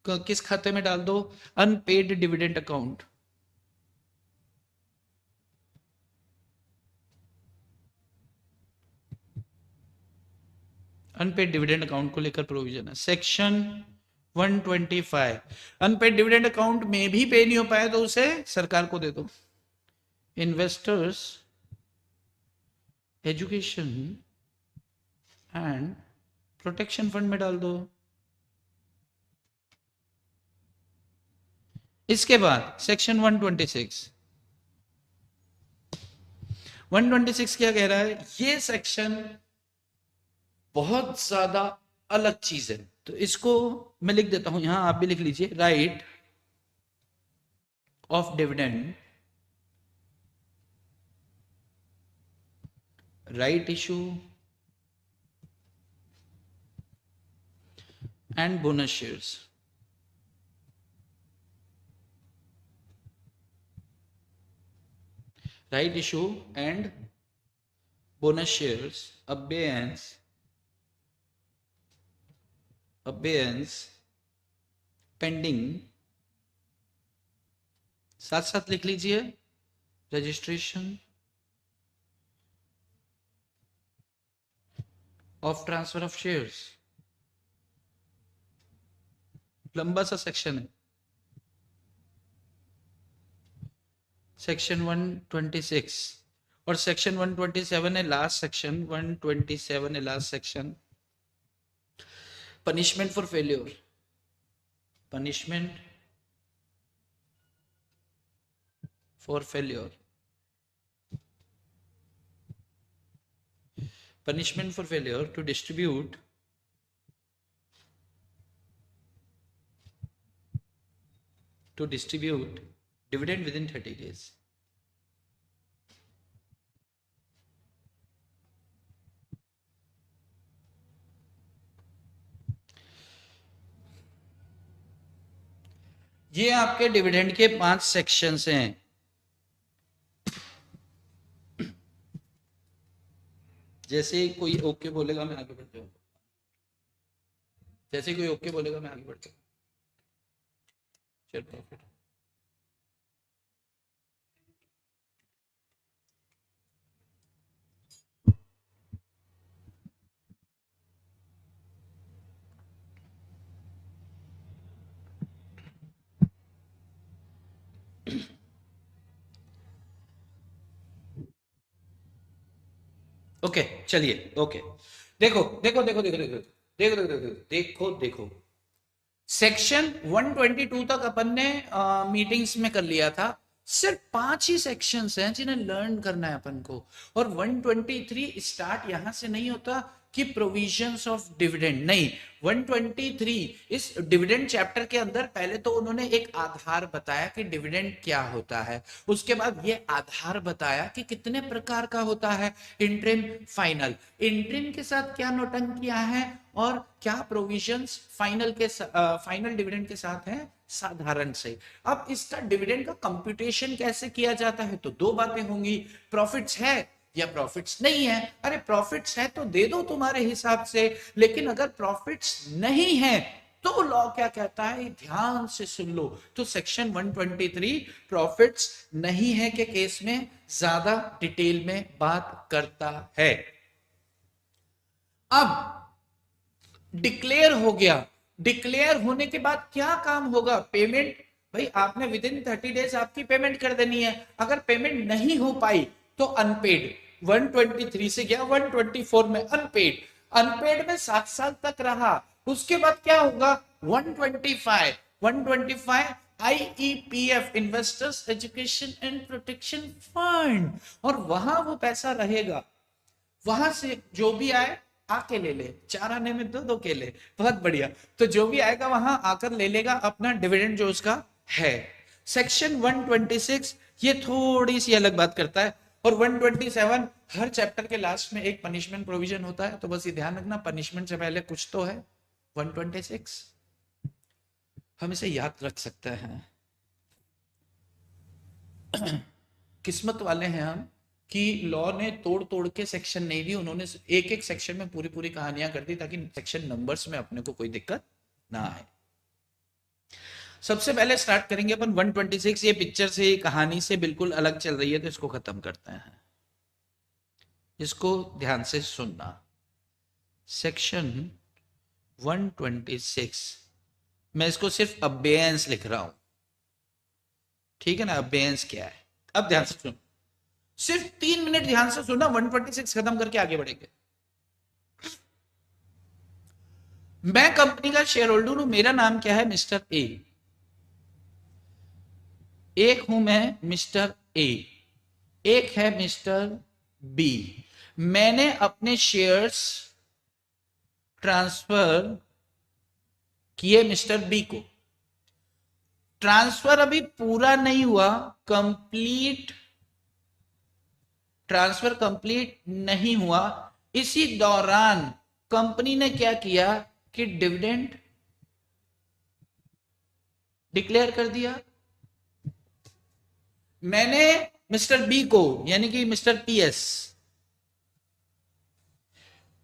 किस खाते में डाल दो? Unpaid dividend account. Unpaid dividend account को लेकर प्रोविजन है सेक्शन 125। अनपेड डिविडेंड अकाउंट में भी पे नहीं हो पाया तो उसे सरकार को दे दो। Investors education and protection fund में डाल दो। इसके बाद सेक्शन 126 क्या कह रहा है? ये सेक्शन बहुत ज्यादा अलग चीज है, तो इसको मैं लिख देता हूं यहां, आप भी लिख लीजिए। Right of dividend, right issue and bonus shares. right issue and bonus shares abeyance pending, साथ साथ लिख लीजिए registration of transfer of shares. लंबा सा सेक्शन है। सेक्शन 126 और सेक्शन 127 है लास्ट सेक्शन। 127 है last section. Punishment for failure, punishment for failure, punishment for failure to distribute dividend within 30 days. ये आपके डिविडेंड के 5 सेक्शंस हैं। जैसे कोई ओके बोलेगा मैं आगे बढ़ जाऊंगा, जैसे कोई ओके बोलेगा मैं आगे बढ़ जाऊंगा। चल प्रॉफिट ओके चलिए ओके। देखो देखो देखो देखो देखो देखो देखो देखो देखो सेक्शन 122 तक अपन ने मीटिंग्स में कर लिया था। सिर्फ 5 ही सेक्शंस हैं जिन्हें लर्न करना है अपन को। और 123 स्टार्ट यहां से नहीं होता कि प्रोविजंस ऑफ डिविडेंड, नहीं। 123 इस डिविडेंड चैप्टर के अंदर पहले तो उन्होंने एक आधार बताया कि डिविडेंड क्या होता है। उसके बाद ये आधार बताया कि कितने प्रकार का होता है, इंट्रिम फाइनल। इंट्रिम के साथ क्या नोटंकियां हैं और क्या प्रोविजंस फाइनल डिविडेंड के साथ है साधारण से। अब इसका डिविडेंड का कंप्यूटेशन कैसे किया जाता है, तो 2 बातें होंगी, प्रॉफिट्स है या प्रॉफिट्स नहीं है। अरे प्रॉफिट्स है तो दे दो तुम्हारे हिसाब से, लेकिन अगर प्रॉफिट्स नहीं है तो लॉ क्या कहता है, ध्यान से सुन लो। तो सेक्शन 123 प्रॉफिट्स नहीं है के केस में ज्यादा डिटेल में बात करता है। अब डिक्लेयर हो गया, डिक्लेयर होने के बाद क्या काम होगा, पेमेंट। भाई आपने विद इन 30 डेज आपकी पेमेंट कर देनी है। अगर पेमेंट नहीं हो पाई तो अनपेड। 123 से गया 124 में अनपेड, अनपेड में 7 साल तक रहा। उसके बाद क्या होगा, 125 IEPF investors education and protection fund, और वहां वो पैसा रहेगा। वहां से जो भी आए आके ले ले, 4 आने में 2 केले, बहुत बढ़िया। तो जो भी आएगा वहां आकर ले लेगा अपना डिविडेंड जो उसका है। सेक्शन 126 ये थोड़ी सी अलग बात करता है, और 127 हर चैप्टर के लास्ट में एक पनिशमेंट प्रोविजन होता है, तो बस ये ध्यान रखना पनिशमेंट से पहले कुछ तो है। 126 हम इसे याद रख सकते हैं। किस्मत वाले हैं हम कि लॉ ने तोड़ तोड़ के सेक्शन नहीं दी, उन्होंने एक एक सेक्शन में पूरी पूरी कहानियां कर दी ताकि सेक्शन नंबर्स में अपने को कोई दिक्कत ना आए। सबसे पहले स्टार्ट करेंगे अपन 126। ये पिक्चर से कहानी से बिल्कुल अलग चल रही है, तो इसको खत्म करते हैं। इसको ध्यान से सुनना। सेक्शन 126 मैं इसको सिर्फ अबेयंस लिख रहा हूं, ठीक है ना। अबेयंस क्या है, अब ध्यान से सुन, सिर्फ 3 मिनट ध्यान से सुनना, 126 खत्म करके आगे बढ़ेंगे। मैं कंपनी का शेयर होल्डर हूं, मेरा नाम क्या है, मिस्टर ए। एक हूं मैं मिस्टर ए, एक है मिस्टर बी। मैंने अपने शेयर्स ट्रांसफर किए मिस्टर बी को। ट्रांसफर अभी पूरा नहीं हुआ, कंप्लीट ट्रांसफर कंप्लीट नहीं हुआ। इसी दौरान कंपनी ने क्या किया कि डिविडेंड डिक्लेयर कर दिया। मैंने मिस्टर बी को, यानी कि मिस्टर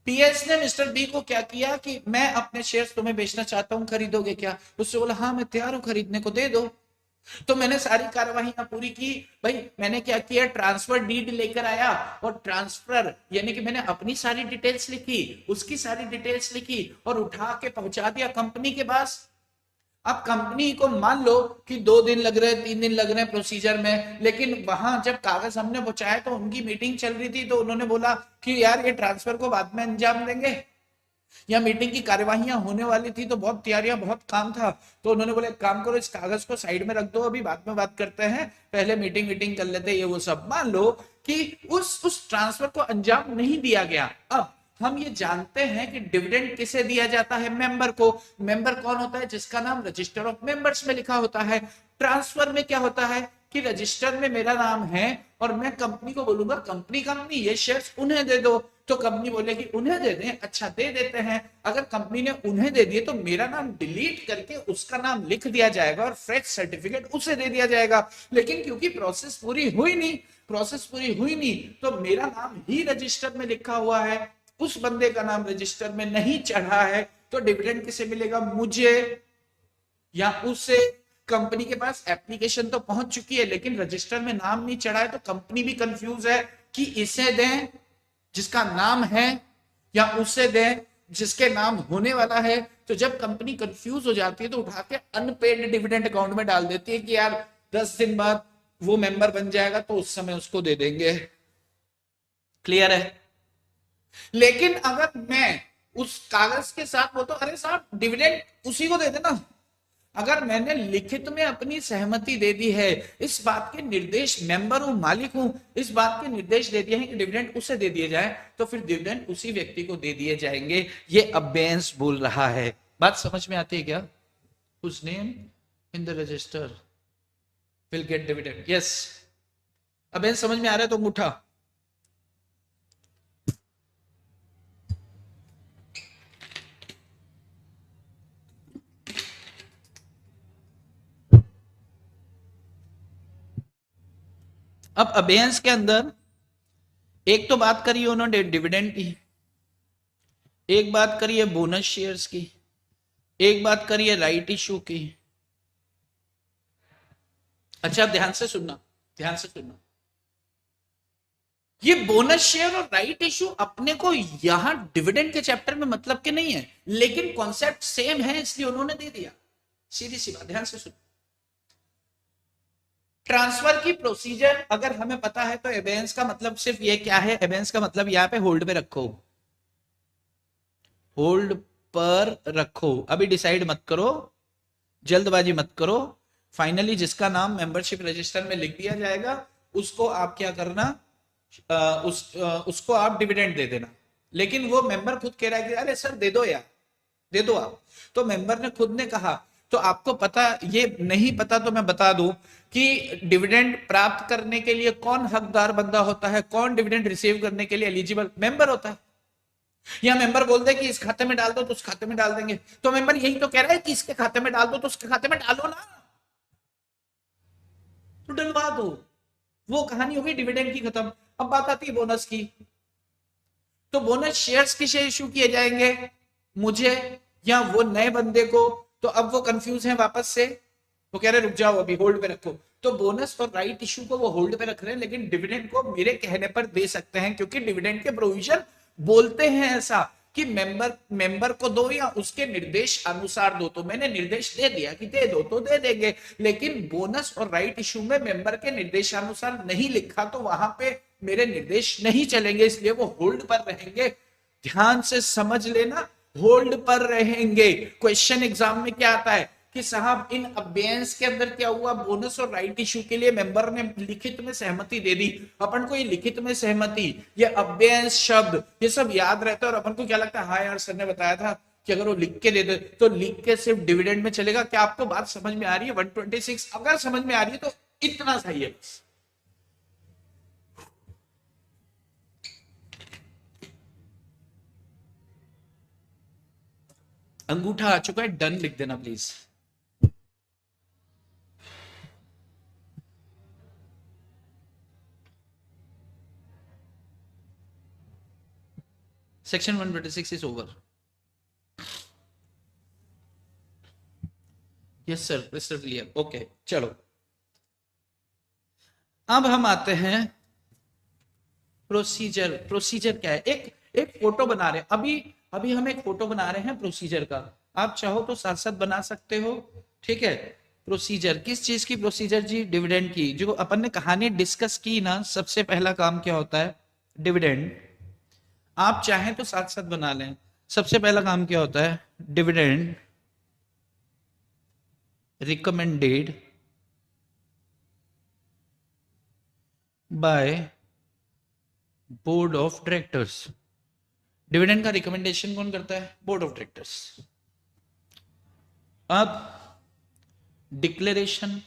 पीएस ने मिस्टर बी को क्या किया कि मैं अपने शेयर्स तुम्हें बेचना चाहता हूं, खरीदोगे क्या। उससे बोला हाँ मैं तैयार हूं खरीदने को, दे दो। तो मैंने सारी कार्यवाही पूरी की। भाई मैंने क्या किया, ट्रांसफर डीड लेकर आया, और ट्रांसफर यानी कि मैंने अपनी सारी डिटेल्स लिखी, उसकी सारी डिटेल्स लिखी, और उठा के पहुंचा दिया कंपनी के पास। अब कंपनी को मान लो कि 2 दिन लग रहे, 3 दिन लग रहे हैं प्रोसीजर में, लेकिन वहां जब कागज हमने पहुंचाया तो उनकी मीटिंग चल रही थी, तो उन्होंने बोला कि यार ये ट्रांसफर को बाद में अंजाम देंगे, या मीटिंग की कार्यवाहियां होने वाली थी तो बहुत तैयारियां, बहुत काम था। तो उन्होंने बोला एक काम करो, इस कागज को साइड में रख दो, अभी बाद में बात करते हैं, पहले मीटिंग कर लेते, ये वो सब। मान लो कि उस ट्रांसफर को अंजाम नहीं दिया गया। अब हम ये जानते हैं कि डिविडेंड किसे दिया जाता है, मेंबर को। मेंबर कौन होता है, जिसका नाम रजिस्टर ऑफ मेंबर्स में लिखा होता है। ट्रांसफर में क्या होता है कि रजिस्टर में मेरा नाम है, और मैं कंपनी को बोलूंगा कंपनी ये शेयर्स उन्हें दे दो, तो कंपनी बोलेगी उन्हें दे दें, अच्छा दे देते हैं। अगर कंपनी ने उन्हें दे दिए तो मेरा नाम डिलीट करके उसका नाम लिख दिया जाएगा, और फ्रेश सर्टिफिकेट उसे दे दिया जाएगा। लेकिन क्योंकि प्रोसेस पूरी हुई नहीं, तो मेरा नाम ही रजिस्टर में लिखा हुआ है, उस बंदे का नाम रजिस्टर में नहीं चढ़ा है, तो डिविडेंड किसे मिलेगा, मुझे या उसे। कंपनी के पास एप्लीकेशन तो पहुंच चुकी है, लेकिन रजिस्टर में नाम नहीं चढ़ा है, तो कंपनी भी कंफ्यूज है कि इसे दें जिसका नाम है, या उसे दें जिसके नाम होने वाला है। तो जब कंपनी कंफ्यूज हो जाती है तो उठा के अनपेड डिविडेंड अकाउंट में डाल देती है कि यार 10 दिन बाद वो मेंबर बन जाएगा तो उस समय उसको दे देंगे। क्लियर है। लेकिन अगर मैं उस कागज के साथ बोलता हूं अरे साहब डिविडेंड उसी को दे देना, अगर मैंने लिखित में अपनी सहमति दे दी है, इस बात के निर्देश, मेंबर हूं, मालिक हूं, इस बात के निर्देश दे दिए हैं कि डिविडेंड उसे दे दिए जाए, तो फिर डिविडेंड उसी व्यक्ति को दे दिए जाएंगे। ये अबेयंस बोल रहा है। बात समझ में आती है क्या? Whose name in the register will get dividend? Yes. Abeyance समझ में आ रहा है तो अंगूठा। अब अबेयंस के अंदर एक तो बात करी उन्होंने डिविडेंड की, एक बात करी है बोनस शेयर्स की, एक बात करी है राइट इशू की। अच्छा ध्यान से सुनना, ध्यान से सुनना। ये बोनस शेयर और राइट इशू अपने को यहां डिविडेंड के चैप्टर में मतलब के नहीं है, लेकिन कॉन्सेप्ट सेम है, इसलिए उन्होंने दे दिया। सीधी सी बात, ध्यान से सुनो। ट्रांसफर की प्रोसीजर अगर हमें पता है तो एबेंस का मतलब सिर्फ ये क्या है, एबेंस का मतलब यहां पे होल्ड पे रखो, होल्ड पर रखो, अभी डिसाइड मत करो, जल्दबाजी मत करो। फाइनली जिसका नाम मेंबरशिप रजिस्टर में लिख दिया जाएगा उसको आप क्या करना, उसको आप डिविडेंड दे देना। लेकिन वो मेंबर खुद कह रहा है कि अरे सर दे दो यार, दे दो आप। तो मेंबर ने खुद ने कहा तो आपको पता, ये नहीं पता तो मैं बता दूं कि डिविडेंड प्राप्त करने के लिए कौन हकदार बंदा होता है, कौन डिविडेंड रिसीव करने के लिए एलिजिबल, मेंबर होता है। या मेंबर बोल दे कि इस खाते में डाल दो तो उस खाते में डाल देंगे, तो मेंबर यही तो कह रहा है कि इसके खाते में डाल दो तो उसके खाते में डालो ना, तो डलवा दो। वो कहानी होगी डिविडेंड की खत्म। अब बात आती है बोनस की। तो बोनस शेयर्स किसे इशू किए जाएंगे, मुझे या वो नए बंदे को? तो अब वो कंफ्यूज हैं वापस से, वो कह रहे रुक जाओ अभी होल्ड पे रखो। तो बोनस और राइट इशू को वो होल्ड पे रख रहे हैं, लेकिन डिविडेंड को मेरे कहने पर दे सकते हैं, क्योंकि डिविडेंड के प्रोविजन बोलते हैं ऐसा कि मेंबर को दो या उसके निर्देश अनुसार दो। तो मैंने निर्देश दे दिया कि दे दो तो दे देंगे, लेकिन बोनस और राइट इशू में मेंबर के निर्देशानुसार नहीं लिखा तो वहां पे मेरे निर्देश नहीं चलेंगे, इसलिए वो होल्ड पर रहेंगे। ध्यान से समझ लेना, होल्ड पर रहेंगे। क्वेश्चन एग्जाम में क्या आता है कि साहब इन अबेयंस के अंदर क्या हुआ, बोनस और राइट इशू के लिए मेंबर ने लिखित में सहमति दे दी। अपन को ये लिखित में सहमति, ये अबेयंस शब्द, ये सब याद रहता है और अपन को क्या लगता है, हाँ यार सर ने बताया था कि अगर वो लिख के दे दे तो लिख के सिर्फ डिविडेंड में चलेगा। क्या आपको बात समझ में आ रही है? 126 अगर समझ में आ रही है तो इतना सही है। अंगूठा आ चुका है, डन लिख देना please. Section 126 is over. Yes sir, crystal clear. Okay चलो, अब हम आते हैं प्रोसीजर। प्रोसीजर क्या है? एक एक फोटो बना रहे हैं अभी, अभी हम एक फोटो बना रहे हैं प्रोसीजर का। आप चाहो तो साथ साथ बना सकते हो, ठीक है। प्रोसीजर किस चीज की प्रोसीजर जी? डिविडेंड की। जो अपन ने कहानी डिस्कस की ना, सबसे पहला काम क्या होता है? डिविडेंड। आप चाहें तो साथ साथ बना लें। सबसे पहला काम क्या होता है? Dividend recommended by board of directors. Dividend का रिकमेंडेशन कौन करता है? Board of directors. अब डिक्लेरेशन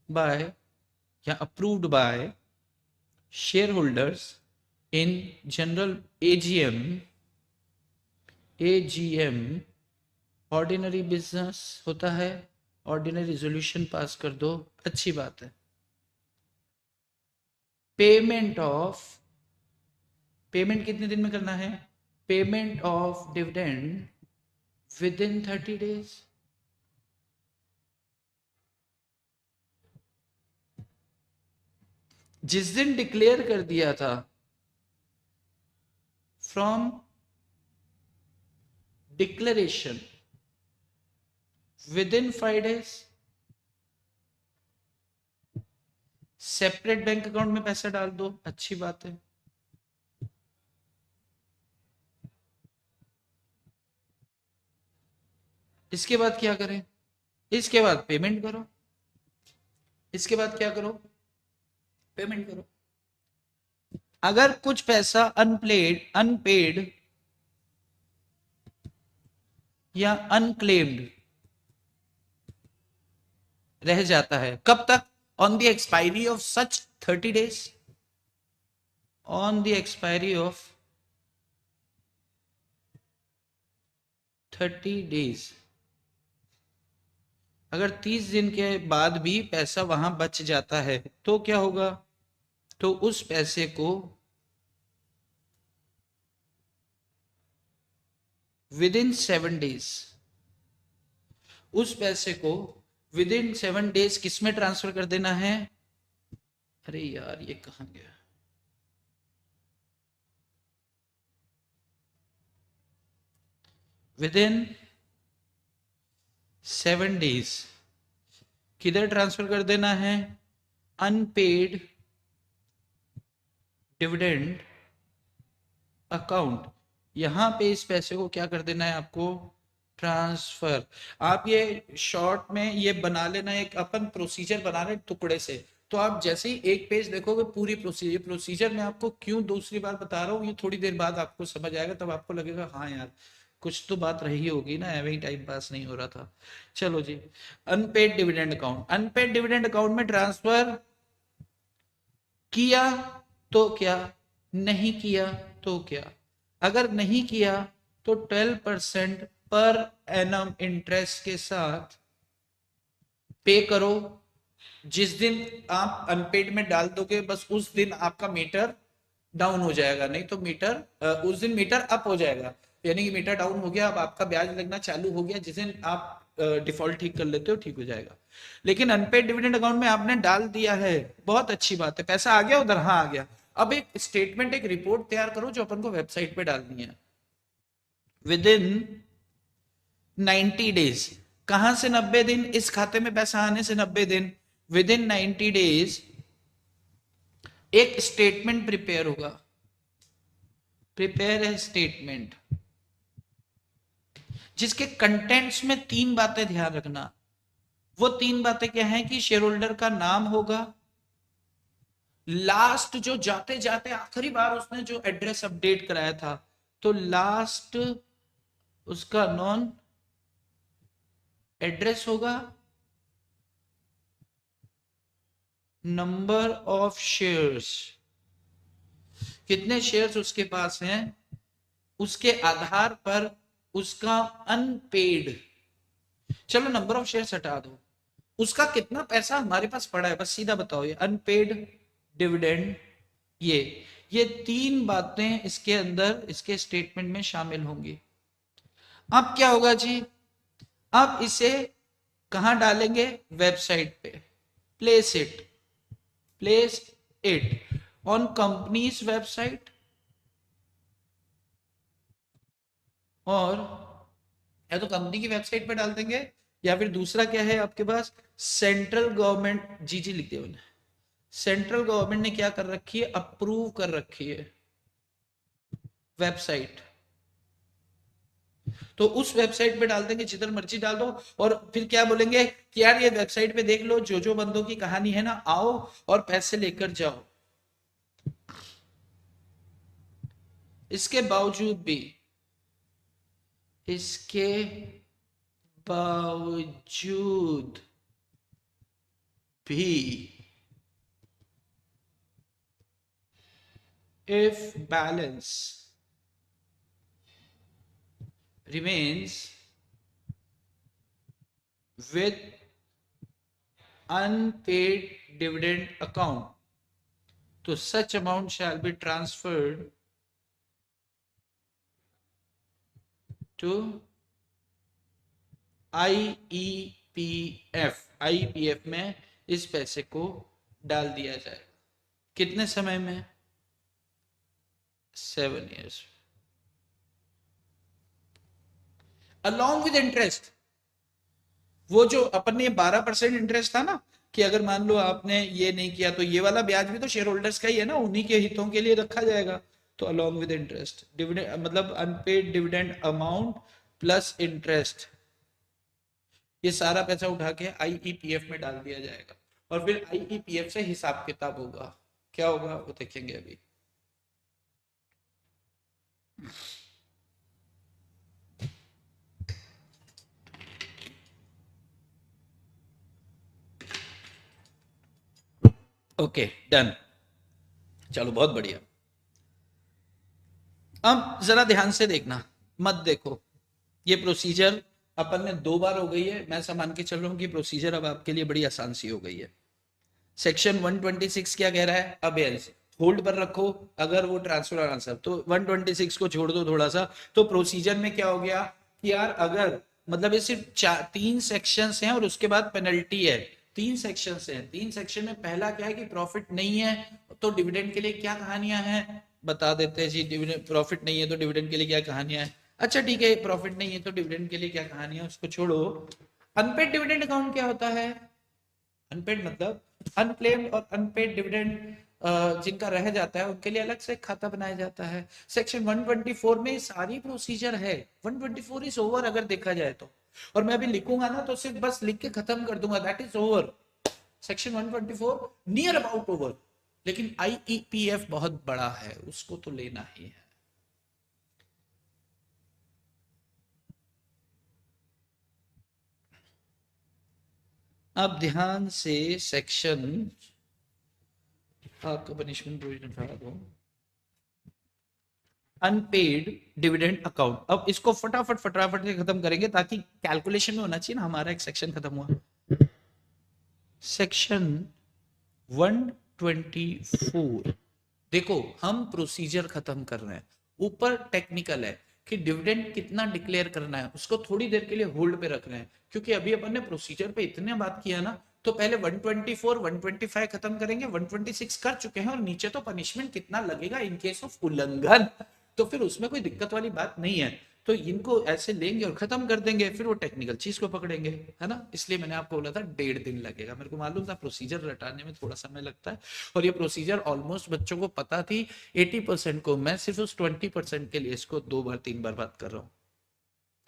बाय या approved by share holders in general AGM. AGM ordinary business होता है, ऑर्डिनरी रेजोल्यूशन पास कर दो, अच्छी बात है। पेमेंट ऑफ, पेमेंट कितने दिन में करना है? Payment of dividend with in 30 days. जिस दिन डिक्लेयर कर दिया था, from declaration with in 5 days separate bank account में पैसा डाल दो, अच्छी बात है। इसके बाद क्या करें? इसके बाद पेमेंट करो। इसके बाद क्या करो? पेमेंट करो। अगर कुछ पैसा अनपेड या अनक्लेम्ड रह जाता है, कब तक? On the expiry of such 30 days. On the expiry of 30 days. अगर 30 दिन के बाद भी पैसा वहां बच जाता है तो क्या होगा? तो उस पैसे को विद इन 7 डेज, उस पैसे को विद इन 7 डेज किस में ट्रांसफर कर देना है? अरे यार ये कहां गया? विद इन 7 डेज किधर ट्रांसफर कर देना है? Unpaid dividend account. यहां पे इस पैसे को क्या कर देना है आपको? ट्रांसफर। आप ये शॉर्ट में ये बना लेना, एक अपन प्रोसीजर बना रहे टुकड़े से। तो आप जैसे ही एक पेज देखोगे पूरी प्रोसीजर मैं आपको क्यों दूसरी बार बता रहा हूँ, ये थोड़ी देर बाद आपको समझ आएगा, तब आपको लगेगा हाँ यार कुछ तो बात रही होगी ना, एवं टाइम पास नहीं हो रहा था। चलो जी, unpaid dividend account, unpaid dividend account में ट्रांसफर किया तो क्या, नहीं किया तो क्या। अगर नहीं किया तो 12% पर एनम इंटरेस्ट के साथ पे करो। जिस दिन आप अनपेड में डाल दोगे बस उस दिन आपका मीटर डाउन हो जाएगा, नहीं तो मीटर उस दिन मीटर अप हो जाएगा, यानी कि मीटर डाउन हो गया, अब आपका ब्याज लगना चालू हो गया। जिस दिन आप डिफॉल्ट ठीक कर लेते हो ठीक हो जाएगा। लेकिन अनपेड डिविडेंड अकाउंट में आपने डाल दिया है, बहुत अच्छी बात है, पैसा आ गया उधर, हाँ आ गया। अब एक स्टेटमेंट, एक रिपोर्ट तैयार करो जो अपन को वेबसाइट पे डालनी है विद इन 90 डेज। कहां से 90 दिन, इस खाते में पैसा आने से 90 दिन, विद इन 90 डेज एक स्टेटमेंट प्रिपेयर होगा। प्रिपेयर है स्टेटमेंट जिसके कंटेंट्स में 3 बातें ध्यान रखना। वो 3 बातें क्या हैं कि शेयर होल्डर का नाम होगा, लास्ट जो जाते जाते आखिरी बार उसने जो एड्रेस अपडेट कराया था तो लास्ट उसका नॉन एड्रेस होगा, नंबर ऑफ शेयर्स, कितने शेयर्स उसके पास हैं, उसके आधार पर उसका अनपेड, चलो नंबर ऑफ शेयर्स हटा दो, उसका कितना पैसा हमारे पास पड़ा है बस सीधा बताओ। ये अनपेड डिविडेंड, ये 3 बातें इसके अंदर इसके स्टेटमेंट में शामिल होंगी। अब क्या होगा जी, अब इसे कहां डालेंगे, वेबसाइट पे। Place it on companies website, और या तो कंपनी की वेबसाइट पे डाल देंगे, या फिर दूसरा क्या है आपके पास, सेंट्रल गवर्नमेंट, जी लिख दिया उन्हें, सेंट्रल गवर्नमेंट ने क्या कर रखी है, अप्रूव कर रखी है वेबसाइट, तो उस वेबसाइट पे डाल देंगे, जिधर मर्जी डाल दो। और फिर क्या बोलेंगे कि यार ये वेबसाइट पे देख लो, जो बंदों की कहानी है ना, आओ और पैसे लेकर जाओ। इसके बावजूद भी if balance remains with unpaid dividend account तो such amount shall be transferred to IEPF। IEPF में इस पैसे को डाल दिया जाए, कितने समय में, 7 years, along with interest। वो जो अपन ने 12% इंटरेस्ट था ना, कि अगर मान लो आपने ये नहीं किया तो ये वाला ब्याज भी तो शेयर होल्डर्स का ही है ना, उन्हीं के हितों के लिए रखा जाएगा। तो अलॉन्ग विद इंटरेस्ट, डिविडेंड मतलब unpaid dividend amount plus interest, ये सारा पैसा उठा के आईईपीएफ में डाल दिया जाएगा। और फिर आईईपीएफ से हिसाब किताब होगा, क्या होगा वो देखेंगे अभी। ओके डन, चलो बहुत बढ़िया। अब जरा ध्यान से देखना, मत देखो, ये प्रोसीजर अपन ने 2 बार हो गई है, मैं सब मान के चल रहा हूं कि प्रोसीजर अब आपके लिए बड़ी आसान सी हो गई है। सेक्शन 126 क्या कह रहा है, अबेयर्स होल्ड पर रखो, अगर वो ट्रांसफर आंसर, तो 126 को छोड़ दो थोड़ा सा। तो प्रोसीजर में क्या हो गया कि यार अगर मतलब ये सिर्फ 3 सेक्शंस हैं और उसके बाद पेनल्टी है, 3 सेक्शंस हैं। 3 सेक्शन में पहला क्या है कि प्रॉफिट नहीं है तो डिविडेंड के लिए क्या कहानियां हैं बता देते हैं जी। डिविडेंड प्रॉफिट नहीं है तो डिविडेंड के लिए क्या कहानियां हैं, अच्छा ठीक है, प्रॉफिट नहीं है तो डिविडेंड के लिए क्या कहानियां, उसको छोड़ो। अनपेड डिविडेंड अकाउंट क्या होता है, अनपेड मतलब अनक्लेम्ड और अनपेड डिविडेंड जिनका रह जाता है उनके लिए अलग से खाता बनाया जाता है। सेक्शन 124 में सारी प्रोसीजर है, 124 इज ओवर अगर देखा जाए तो। और मैं अभी लिखूंगा ना तो सिर्फ बस लिख के खत्म कर दूंगा, that is over. Section 124 near about over, लेकिन आईईपीएफ बहुत बड़ा है, उसको तो लेना ही है। अब ध्यान से सेक्शन आपका पनिशमेंट प्रोविजन हटा दो, अनपेड डिविडेंड अकाउंट। अब इसको फटाफट फटाफट से खत्म करेंगे ताकि कैलकुलेशन में होना चाहिए ना, हमारा एक सेक्शन खत्म हुआ। सेक्शन 124, देखो हम प्रोसीजर खत्म कर रहे हैं, ऊपर टेक्निकल है कि डिविडेंड कितना डिक्लेयर करना है, उसको थोड़ी देर के लिए होल्ड पे रख रहे हैं, क्योंकि अभी अपन ने प्रोसीजर पे इतने बात किया ना, तो पहले 124 125 खत्म करेंगे, 126 कर चुके हैं, और नीचे तो पनिशमेंट कितना लगेगा इन केस ऑफ उल्लंघन, तो फिर उसमें कोई दिक्कत वाली बात नहीं है, तो इनको ऐसे लेंगे और खत्म कर देंगे, फिर वो टेक्निकल चीज को पकड़ेंगे, है ना। इसलिए मैंने आपको बोला था 1.5 दिन लगेगा, मेरे को मालूम था प्रोसीजर रटाने में थोड़ा समय लगता है, और ये प्रोसीजर ऑलमोस्ट बच्चों को पता थी 80% को, मैं सिर्फ उस 20% के लिए इसको 2 बार 3 बार बात कर रहा हूँ।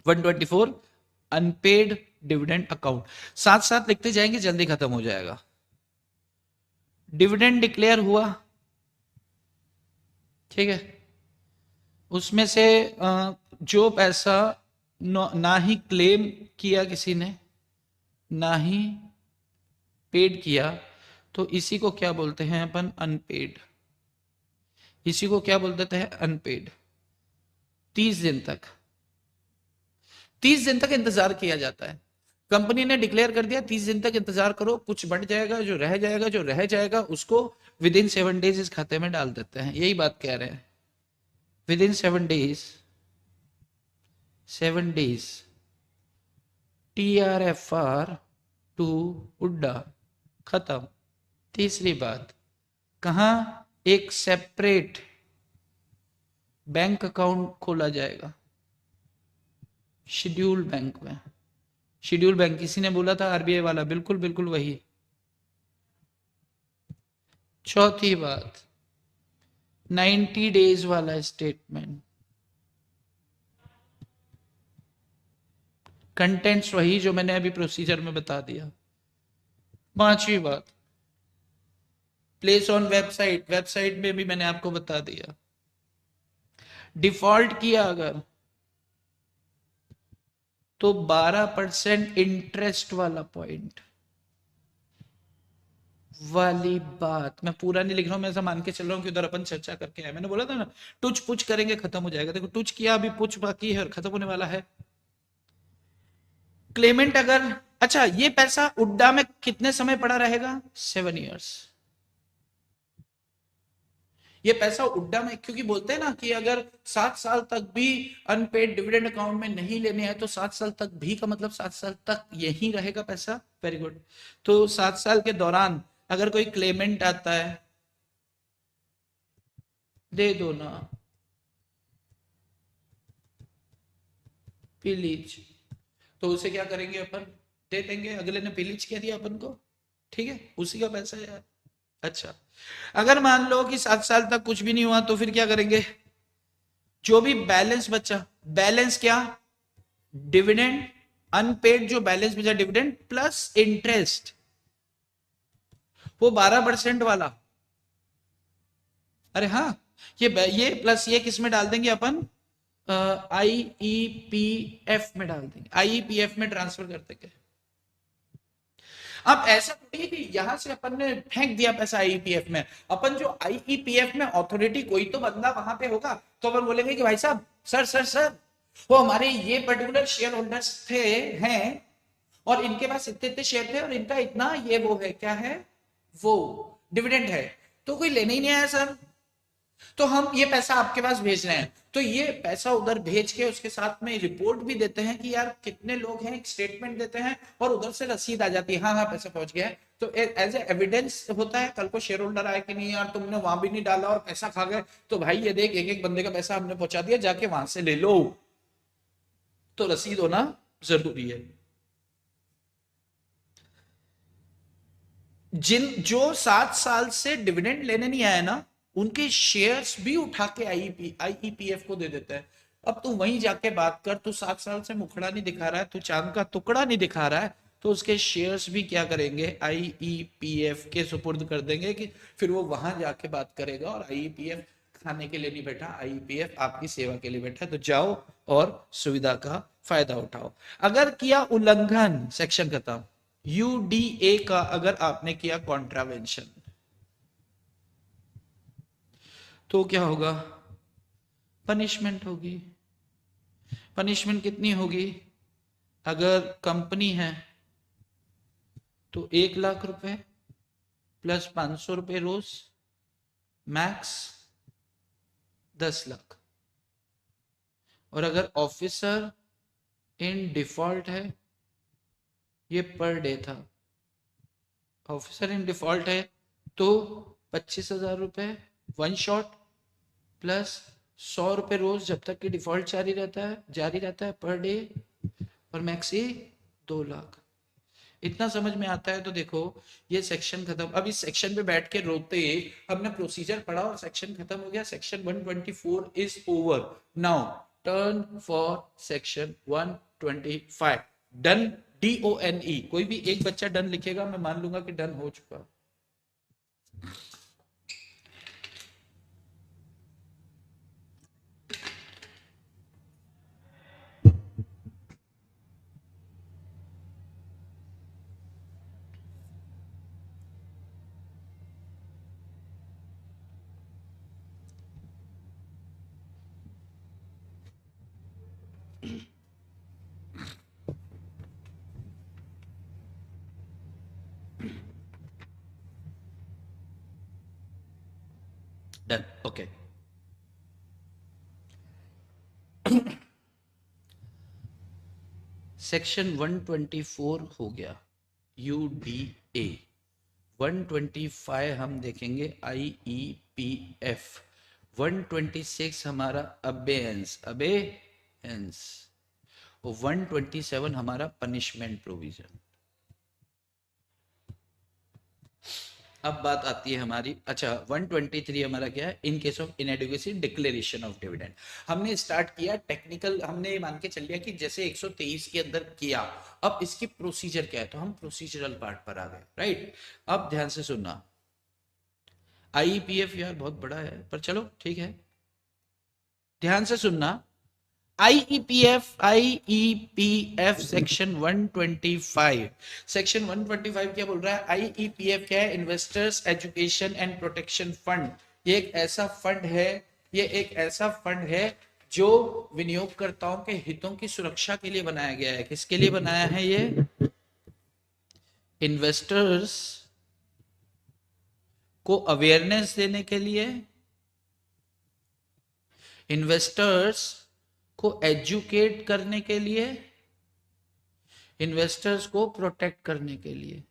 124 अनपेड डिविडेंड अकाउंट, साथ साथ लिखते जाएंगे, जल्दी खत्म हो जाएगा। डिविडेंड डिक्लेयर हुआ, ठीक है, उसमें से जो पैसा ना ही क्लेम किया किसी ने, ना ही पेड किया, तो इसी को क्या बोलते हैं अपन, अनपेड। इसी को क्या बोल देते हैं, अनपेड। 30 दिन तक, 30 दिन तक इंतजार किया जाता है। कंपनी ने डिक्लेयर कर दिया 30 दिन तक इंतजार करो, कुछ बढ़ जाएगा, जो रह जाएगा, जो रह जाएगा उसको विद इन 7 डेज इस खाते में डाल देते हैं, यही बात कह रहे हैं। Within 7 days, 7 days TRFR to उड्डा, खत्म। तीसरी बात, कहां, एक सेपरेट बैंक अकाउंट खोला जाएगा, शेड्यूल बैंक में। शेड्यूल बैंक किसी ने बोला था, RBI वाला, बिल्कुल बिल्कुल वही। चौथी बात, 90 डेज वाला स्टेटमेंट, कंटेंट्स वही जो मैंने अभी प्रोसीजर में बता दिया। पांचवी बात, प्लेस ऑन वेबसाइट, वेबसाइट में भी मैंने आपको बता दिया। डिफॉल्ट किया अगर, तो 12% इंटरेस्ट वाला पॉइंट वाली बात, मैं पूरा नहीं लिख रहा हूं, मैं ऐसा मान के चल रहा हूं कि उधर अपन चर्चा करके आए, मैंने बोला था ना टुच पुच करेंगे खत्म हो जाएगा, देखो टुच किया, अभी पुच बाकी है और खत्म होने वाला है। क्लेमेंट अगर, अच्छा ये पैसा उड्डा में कितने समय पड़ा रहेगा, 7 ईयर्स। ये पैसा उड्डा में, क्योंकि बोलते हैं ना कि अगर 7 साल तक भी अनपेड डिविडेंड अकाउंट में नहीं लेने हैं, तो 7 साल तक भी का मतलब 7 साल तक यही रहेगा पैसा। Very good. तो 7 साल के दौरान अगर कोई क्लेमेंट आता है, दे दो ना पिलीज, तो उसे क्या करेंगे अपन, दे देंगे, अगले ने पिलीज क्या दिया अपन को, ठीक है, उसी का पैसा है यार। अच्छा, अगर मान लो कि 7 साल तक कुछ भी नहीं हुआ, तो फिर क्या करेंगे, जो भी बैलेंस बचा, बैलेंस क्या, डिविडेंड, अनपेड जो बैलेंस बचा, डिविडेंड प्लस इंटरेस्ट, वो 12% वाला। अरे हाँ, ये प्लस ये किस में डाल देंगे अपन, IEPF में डाल देंगे, IEPF में ट्रांसफर कर देंगे। अब ऐसा थोड़ी है कि यहां से अपन ने फेंक दिया पैसा IEPF में, अपन जो IEPF में अथॉरिटी, कोई तो बंदा वहां पे होगा, तो अपन बोलेंगे कि भाई साहब, सर सर सर, वो हमारे ये पर्टिकुलर शेयर होल्डर्स थे, हैं, और इनके पास इतने इतने शेयर थे, और इनका इतना ये वो है, क्या है वो, डिविडेंड है, तो कोई लेने ही नहीं आया सर, तो हम ये पैसा आपके पास भेज रहे हैं, तो ये पैसा उधर भेज के उसके साथ में रिपोर्ट भी देते हैं कि यार कितने लोग हैं, एक स्टेटमेंट देते हैं, और उधर से रसीद आ जाती है, हाँ हाँ पैसा पहुंच गया है, तो एज ए एविडेंस होता है, कल को शेयर होल्डर आए कि नहीं यार तुमने वहां भी नहीं डाला और पैसा खा गए, तो भाई ये देख, एक एक बंदे का पैसा हमने पहुंचा दिया, जाके वहां से ले लो, तो रसीद होना जरूरी है। जो 7 साल से डिविडेंड लेने नहीं आया ना, उनके शेयर्स भी उठा के IEPF को दे देते हैं। अब तू वहीं जाके बात कर, तू 7 साल से मुखड़ा नहीं दिखा रहा है, तू चांद का टुकड़ा नहीं दिखा रहा है, तो उसके शेयर्स भी क्या करेंगे, IEPF के सुपुर्द कर देंगे, कि फिर वो वहां जाके बात करेगा, और IEPF खाने के लिए नहीं बैठा, IEPF आपकी सेवा के लिए बैठा, तो जाओ और सुविधा का फायदा उठाओ। अगर किया उल्लंघन, सेक्शन खत्म, यूडीए का अगर आपने किया कॉन्ट्रावेंशन तो क्या होगा? पनिशमेंट होगी। पनिशमेंट कितनी होगी? अगर कंपनी है तो 1 लाख रुपए प्लस 500 रुपए रोज, मैक्स 10 लाख। और अगर ऑफिसर इन डिफॉल्ट है, ये पर डे था, ऑफिसर इन डिफॉल्ट है तो 25,000 रुपए वन शॉट प्लस 100 रुपए रोज जब तक कि डिफॉल्ट जारी रहता है पर डे, और मैक्सी 2 लाख। इतना समझ में आता है तो देखो ये सेक्शन खत्म। अब इस सेक्शन पे बैठ के रोते हमने प्रोसीजर पढ़ा और सेक्शन खत्म हो गया। Section 124 is over. Now turn for section 125। Done, DONE। कोई भी एक बच्चा डन लिखेगा, मैं मान लूंगा कि डन हो चुका। Done, okay. सेक्शन 124 हो गया, UDA। 125 हम देखेंगे IEPF। 126 हमारा अबेयंस और 127 हमारा पनिशमेंट प्रोविजन। अब बात आती है हमारी, अच्छा 123 हमारा क्या है? इन case of inadequacy declaration of dividend. हमने स्टार्ट किया टेक्निकल, हमने मान के चल लिया कि जैसे 123 के अंदर किया, अब इसकी प्रोसीजर क्या है, तो हम प्रोसीजरल पार्ट पर आ गए, राइट। अब ध्यान से सुनना, IEPF यार बहुत बड़ा है पर चलो ठीक है, ध्यान से सुनना। IEPF section 125। सेक्शन 125 क्या बोल रहा है? IEPF क्या है? Investors education and protection fund. ये एक ऐसा फंड है जो विनियोगकर्ताओं के हितों की सुरक्षा के लिए बनाया गया है। किसके लिए बनाया है ये? इन्वेस्टर्स को अवेयरनेस देने के लिए, इन्वेस्टर्स को एजुकेट करने के लिए, इन्वेस्टर्स को प्रोटेक्ट करने के लिए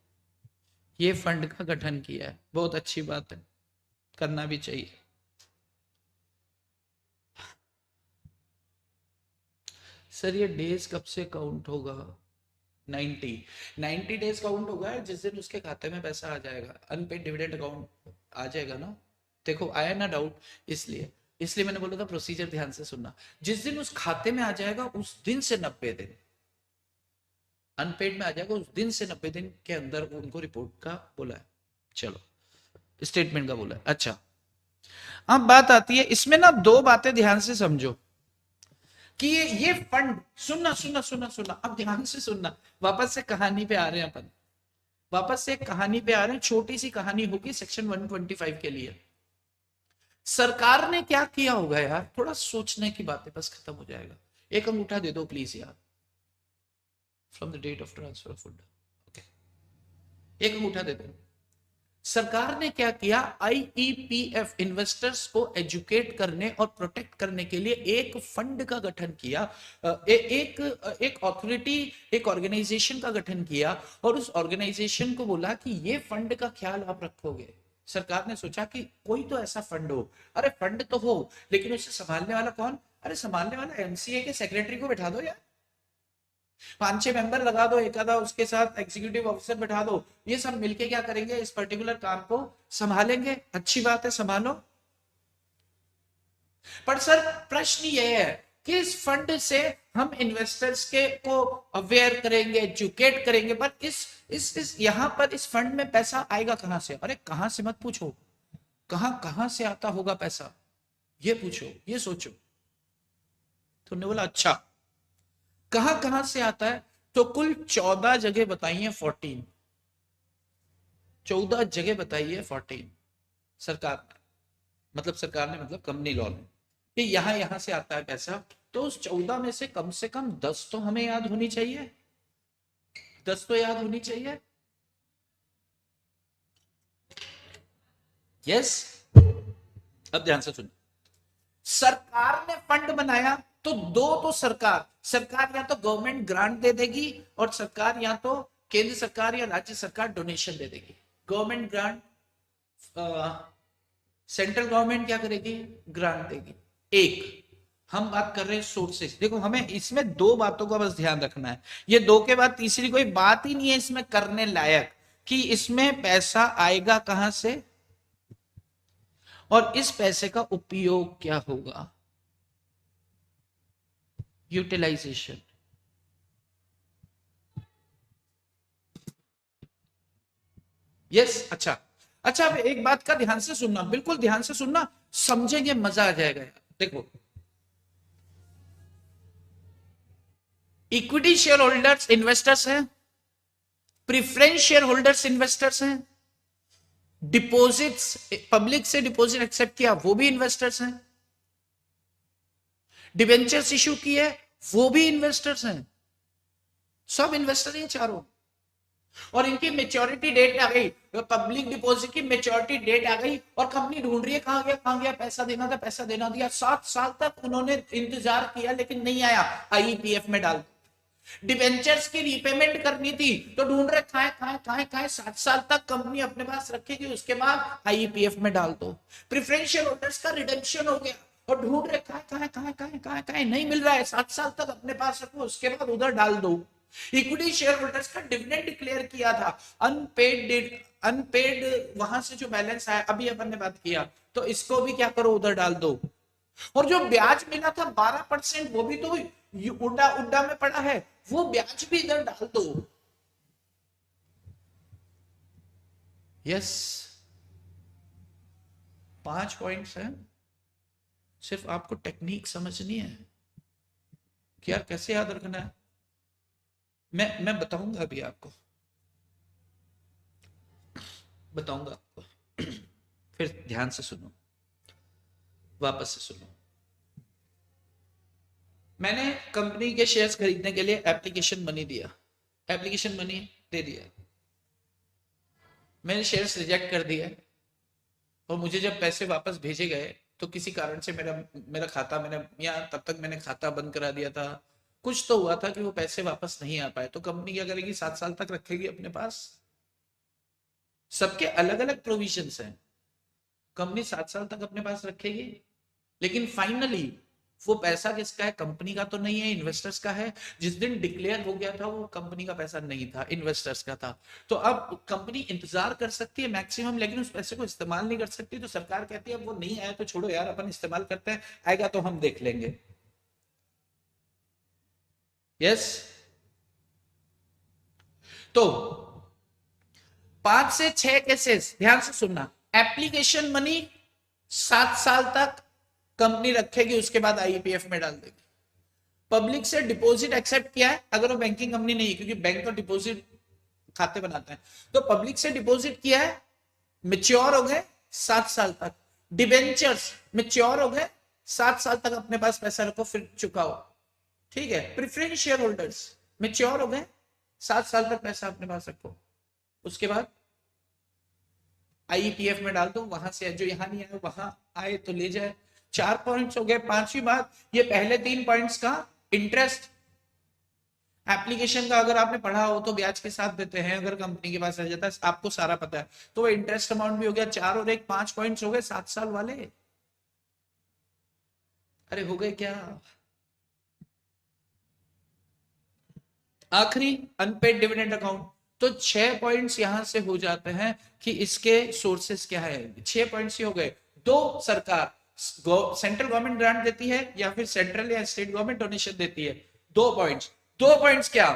ये फंड का गठन किया है। बहुत अच्छी बात है, करना भी चाहिए। सर ये डेज कब से काउंट होगा? 90 डेज काउंट होगा जिस दिन उसके खाते में पैसा आ जाएगा, अनपेड डिविडेंड अकाउंट आ जाएगा ना। देखो आया ना डाउट, इसलिए मैंने बोला था प्रोसीजर ध्यान से सुनना। जिस दिन उस खाते में आ जाएगा उस दिन से 90 दिन, अनपेड में आ जाएगा उस दिन से 90 दिन के अंदर उनको रिपोर्ट का बोला है, चलो स्टेटमेंट का बोला है। अच्छा अब बात आती है इसमें ना, दो बातें ध्यान से समझो कि ये फंड, सुनना अब ध्यान से सुनना। वापस से कहानी पे आ रहे हैं अपन, वापस से कहानी पे आ रहे हैं। छोटी सी कहानी होगी सेक्शन 125 के लिए। सरकार ने क्या किया होगा यार, थोड़ा सोचने की बात है, बस खत्म हो जाएगा। एक अंगूठा दे दो प्लीज यार, from the date of transfer of fund. Okay, एक अंगूठा दे दो। सरकार ने क्या किया? IEPF इन्वेस्टर्स को एजुकेट करने और प्रोटेक्ट करने के लिए एक फंड का गठन किया, एक ऑथोरिटी, एक ऑर्गेनाइजेशन का गठन किया, और उस ऑर्गेनाइजेशन को बोला कि ये फंड का ख्याल आप रखोगे। सरकार ने सोचा कि कोई तो ऐसा फंड हो, अरे फंड तो हो लेकिन उसे संभालने वाला कौन? अरे संभालने वाला MCA के सेक्रेटरी को बैठा दो यार, 5-6 मेंबर लगा दो, एक आधा उसके साथ एग्जीक्यूटिव ऑफिसर बैठा दो, ये सब मिलके क्या करेंगे? इस पर्टिकुलर काम को संभालेंगे। अच्छी बात है, संभालो। पर सर प्रश्न ये है कि इस फंड से हम इन्वेस्टर्स के को अवेयर करेंगे, एजुकेट करेंगे, पर इस यहां पर इस फंड में पैसा आएगा कहां से? अरे कहां से मत पूछो, कहां से आता होगा पैसा, ये पूछो, ये सोचो। तुमने बोला अच्छा कहां से आता है, तो कुल 14 जगह बताइए 14, 14 जगह बताइए 14 सरकार ने, मतलब सरकार ने मतलब कंपनी लॉ ने, कि यहां यहां से आता है पैसा। तो उस 14 में से कम 10 तो हमें याद होनी चाहिए, 10 तो याद होनी चाहिए। यस, अब ध्यान से सुनो, सरकार ने फंड बनाया तो दो तो सरकार या तो गवर्नमेंट ग्रांट दे देगी, और सरकार या तो केंद्र सरकार या राज्य सरकार डोनेशन दे देगी। गवर्नमेंट ग्रांट, सेंट्रल गवर्नमेंट क्या करेगी, ग्रांट देगी। एक हम बात कर रहे हैं सोर्सेस। देखो हमें इसमें दो बातों का बस ध्यान रखना है, ये दो के बाद तीसरी कोई बात ही नहीं है इसमें करने लायक, कि इसमें पैसा आएगा कहां से और इस पैसे का उपयोग क्या होगा, यूटिलाइजेशन। यस, अच्छा अच्छा, अब एक बात का ध्यान से सुनना, बिल्कुल ध्यान से सुनना, समझेंगे मजा आ जाएगा यार। देखो, इक्विटी शेयर होल्डर्स इन्वेस्टर्स हैं, प्रिफरेंस शेयर होल्डर्स इन्वेस्टर्स हैं, डिपॉजिट्स, पब्लिक से डिपॉजिट एक्सेप्ट किया वो भी इन्वेस्टर्स हैं, डिबेंचर्स इशू किए वो भी इन्वेस्टर्स हैं, सब इन्वेस्टर हैं चारों। और इनकी मेच्योरिटी डेट आ गई, पब्लिक डिपॉजिट की मेच्योरिटी डेट आ गई, और कंपनी ढूंढ रही है कहां गया, पैसा देना था, पैसा देना दिया, 7 साल तक उन्होंने इंतजार किया लेकिन नहीं आया, आईईपीएफ में डाल। डिबेंचर्स की रीपेमेंट करनी थी तो ढूंढ रहे कहां 7 साल तक कंपनी अपने पास रखेगी, उसके बाद आईईपीएफ में डाल दो। प्रेफरेंस शेयर होल्डर्स का रिडेम्पशन हो गया और ढूंढ रहे कहां नहीं मिल रहा है, 7 साल तक अपने पास रखो, उसके बाद उधर डाल दो। इक्विटी शेयर होल्डर्स का डिविडेंड डिक्लेयर किया था, अनपेड वहां से जो बैलेंस आया, अभी अपन ने बात किया, तो इसको भी क्या करो, उधर डाल दो। और जो ब्याज मिला था 12%, वो भी तो उड्डा उड्डा में पड़ा है, वो ब्याज भी इधर डाल दो। यस, 5 पॉइंट्स हैं, सिर्फ आपको टेक्निक समझनी है कि यार कैसे याद रखना है। मैं बताऊंगा अभी आपको, बताऊंगा आपको फिर ध्यान से सुनो, वापस से सुनो। मैंने कंपनी के शेयर्स खरीदने के लिए एप्लीकेशन मनी दिया, एप्लीकेशन मनी दे दिया, मैंने शेयर्स रिजेक्ट कर दिया, और मुझे जब पैसे वापस भेजे गए तो किसी कारण से मेरा खाता, मैंने या तब तक मैंने खाता बंद करा दिया था, कुछ तो हुआ था कि वो पैसे वापस नहीं आ पाए, तो कंपनी क्या करेगी, 7 साल तक रखेगी अपने पास। सबके अलग अलग प्रोविजंस हैं, कंपनी 7 साल तक अपने पास रखेगी, लेकिन फाइनली वो पैसा किसका है, कंपनी का तो नहीं है, इन्वेस्टर्स का है। जिस दिन डिक्लेयर हो गया था वो कंपनी का पैसा नहीं था, इन्वेस्टर्स का था। तो अब कंपनी इंतजार कर सकती है मैक्सिमम, लेकिन उस पैसे को इस्तेमाल नहीं कर सकती, तो सरकार कहती है अब वो नहीं आया तो छोड़ो यार, अपन इस्तेमाल करते हैं, आएगा तो हम देख लेंगे। यस, तो 5 से 6 केसेस, ध्यान से सुनना, एप्लीकेशन मनी 7 साल तक कंपनी रखेगी, उसके बाद आईपीएफ में डाल देगी। पब्लिक से डिपॉजिट एक्सेप्ट किया है, अगर वो बैंकिंग कंपनी नहीं है, क्योंकि बैंक तो डिपॉजिट खाते बनाते हैं, तो पब्लिक से डिपॉजिट किया है, मेच्योर हो गए 7 साल तक। डिबेंचर्स मेच्योर हो गए, 7 साल तक अपने पास पैसा रखो फिर चुकाओ, ठीक है। प्रेफरेंस शेयर होल्डर्स मेच्योर हो गए, 7 साल तक पैसा अपने पास रखो, उसके बाद आईपीएफ में डाल दो, वहां से जो यहां नहीं आए वहां आए तो ले जाए। 4 पॉइंट्स हो गए। 5वीं बात, ये पहले 3 पॉइंट्स का इंटरेस्ट एप्लीकेशन का अगर आपने पढ़ा हो तो ब्याज के साथ देते हैं, अगर कंपनी के पास रह जाता है, आपको सारा पता है, तो वो इंटरेस्ट अमाउंट भी हो गया। 4 और 1 5 पॉइंट्स हो गए 7 साल वाले। अरे हो गए क्या? आखिरी अनपेड डिविडेंड अकाउंट, तो 6 पॉइंट्स यहां से हो जाते हैं कि इसके सोर्सेस क्या है। 6 पॉइंट्स हो गए। 2 सरकार, सेंट्रल गवर्नमेंट ग्रांट देती है या फिर सेंट्रल या स्टेट गवर्नमेंट डोनेशन देती है। 2 पॉइंट्स, 2 पॉइंट्स क्या,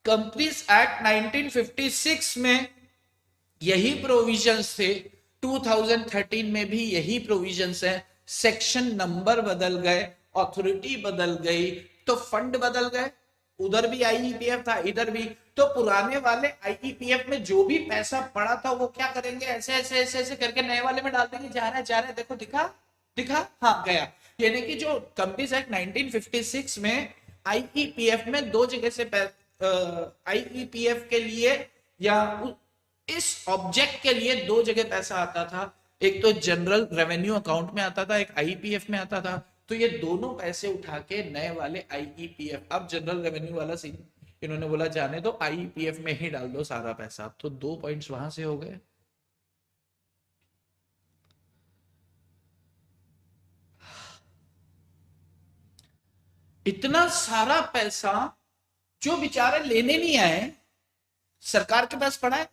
कंपनीज एक्ट 1956 में यही प्रोविजंस थे, 2013 में भी यही प्रोविजंस है। सेक्शन नंबर बदल गए, अथॉरिटी बदल गई, तो फंड बदल गए, उधर भी आईईपीएफ था, इधर भी। तो पुराने वाले आईईपीएफ में जो भी पैसा पड़ा था वो क्या करेंगे, ऐसे ऐसे ऐसे ऐसे करके नए वाले में डाल देंगे, जा रहा है जा रहा है, देखो दिखा दिखा, हाँ गया। यानी कि जो कंपनीज एक्ट 1956 में आईईपीएफ में दो जगह से आईईपीएफ के लिए या इस ऑब्जेक्ट के लिए दो जगह पैसा आता था। एक तो जनरल रेवेन्यू अकाउंट में आता था, एक आईईपीएफ में आता था। तो ये दोनों पैसे उठा के नए वाले आईईपीएफ, अब जनरल रेवेन्यू वाला सीन इन्होंने बोला जाने दो, आईईपीएफ में ही डाल दो सारा पैसा। तो 2 पॉइंट्स वहां से हो गए। इतना सारा पैसा जो बेचारे लेने नहीं आए, सरकार के पास पड़ा है।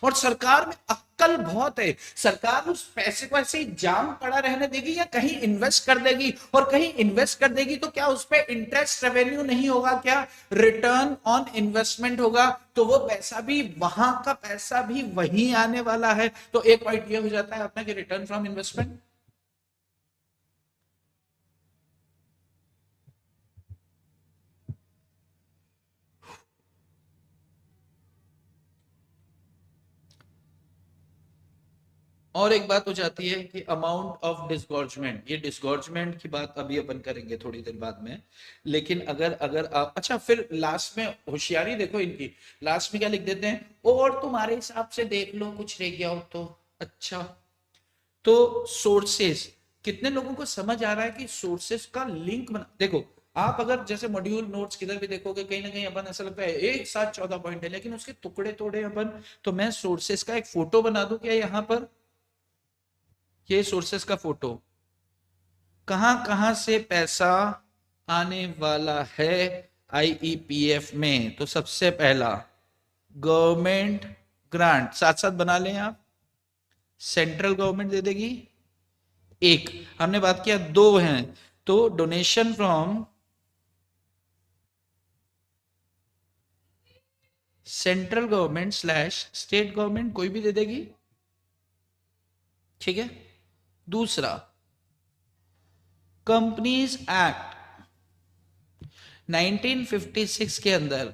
और सरकार में अक्कल बहुत है, सरकार उस पैसे को ऐसे ही जाम पड़ा रहने देगी या कहीं इन्वेस्ट कर देगी? और कहीं इन्वेस्ट कर देगी तो क्या उस पर इंटरेस्ट रेवेन्यू नहीं होगा, क्या रिटर्न ऑन इन्वेस्टमेंट होगा? तो वो पैसा भी, वहां का पैसा भी वहीं आने वाला है। तो एक पॉइंट ये हो जाता है अपना कि रिटर्न फ्रॉम इन्वेस्टमेंट। और एक बात हो जाती है कि अमाउंट ऑफ डिस्गॉर्जमेंट। ये डिस्गॉर्जमेंट की बात अभी अपन करेंगे थोड़ी देर बाद में। लेकिन अगर अगर आप, अच्छा फिर लास्ट में होशियारी देखो इनकी, लास्ट में क्या लिख देते हैं, और तुम्हारे हिसाब से देख लो कुछ रह गया हो तो। अच्छा, तो सोर्सेस, कितने लोगों को समझ आ रहा है कि सोर्सेस का लिंक बना? देखो आप अगर जैसे मॉड्यूल नोट्स किधर भी देखोगे, कहीं ना कहीं अपन ऐसा लगता है एक साथ 14 पॉइंट है, लेकिन उसके टुकड़े तोड़े अपन। तो मैं सोर्सेस का एक फोटो बना दूं क्या यहाँ पर? ये सोर्सेस का फोटो, कहां कहां से पैसा आने वाला है आईईपीएफ में। तो सबसे पहला गवर्नमेंट ग्रांट, साथ साथ बना लें आप, सेंट्रल गवर्नमेंट दे देगी। एक हमने बात किया, दो हैं तो donation from central government slash state government, कोई भी दे देगी, ठीक है। दूसरा कंपनीज एक्ट 1956 के अंदर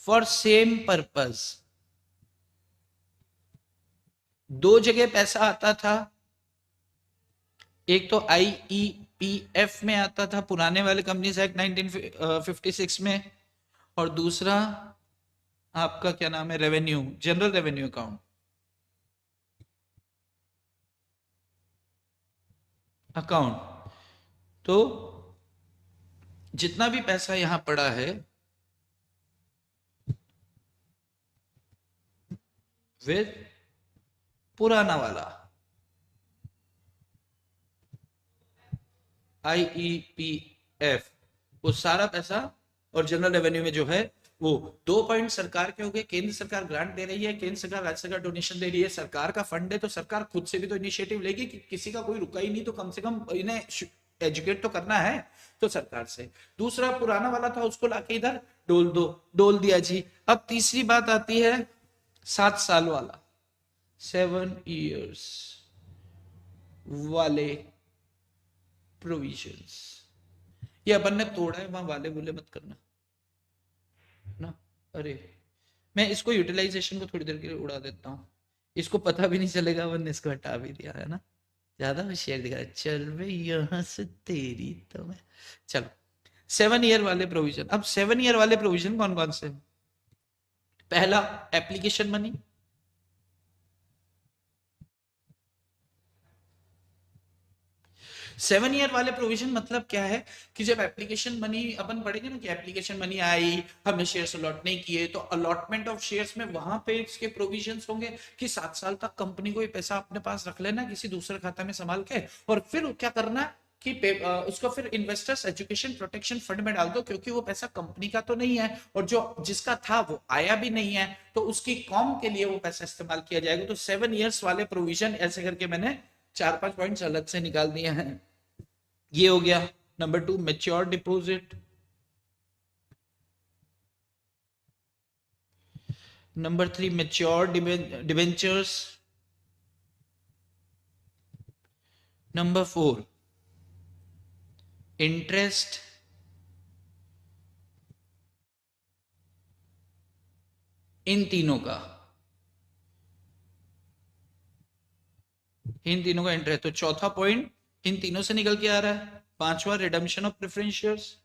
फॉर सेम पर्पस दो जगह पैसा आता था। एक तो आईईपीएफ में आता था पुराने वाले कंपनीज एक्ट 1956 में, और दूसरा आपका क्या नाम है, revenue, general revenue account account. तो जितना भी पैसा यहां पड़ा है विद पुराना वाला आईईपीएफ, वो सारा पैसा, और जनरल रेवेन्यू में जो है वो 2 पॉइंट सरकार के हो गए। केंद्र सरकार ग्रांट दे रही है, केंद्र सरकार राज्य सरकार डोनेशन दे रही है, सरकार का फंड है तो सरकार खुद से भी तो इनिशिएटिव लेगी कि किसी का कोई रुका ही नहीं तो कम से कम इन्हें एजुकेट तो करना है, तो सरकार से। दूसरा पुराना वाला था उसको लाके इधर डोल दो, डोल दिया जी। अब तीसरी बात आती है 7 साल वाला, 7 years वाले प्रोविजंस। ये अपन ने तोड़ा है, वहां वाले बोले मत करना ना। अरे मैं इसको यूटिलाइजेशन को थोड़ी देर के लिए उड़ा देता हूँ, इसको पता भी नहीं चलेगा, वरना इसको हटा भी दिया है ना। ज्यादा होशियार दिखा रहा है, चल भाई यहां से तेरी तो मैं। चलो 7 ईयर वाले प्रोविजन। अब 7 ईयर वाले प्रोविजन कौन कौन से? पहला एप्लीकेशन मनी, 7 ईयर वाले प्रोविजन मतलब क्या है कि जब एप्लीकेशन मनी अपन पढ़ेंगे ना कि एप्लीकेशन मनी आई, हमने शेयर्स अलॉट नहीं किए, तो अलॉटमेंट ऑफ शेयर्स में वहां पे इसके प्रोविजंस होंगे कि 7 साल तक कंपनी को ये पैसा अपने पास रख लेना किसी दूसरे खाता में संभाल के, और फिर क्या करना कि उसको फिर इन्वेस्टर्स एजुकेशन प्रोटेक्शन फंड में डाल दो, क्योंकि वो पैसा कंपनी का तो नहीं है और जो जिसका था वो आया भी नहीं है, तो उसकी कॉम के लिए वो पैसा इस्तेमाल किया जाएगा। तो 7 ईयर्स वाले प्रोविजन ऐसे करके मैंने 4-5 पॉइंट्स अलग से निकाल दिए हैं। ये हो गया। Number 2 mature deposit, number 3 mature debentures, number 4 interest in तीनों का, इन तीनों का इंटरेस्ट। तो चौथा पॉइंट इन तीनों से निकल के आ रहा है। पांचवा redemption of preference shares,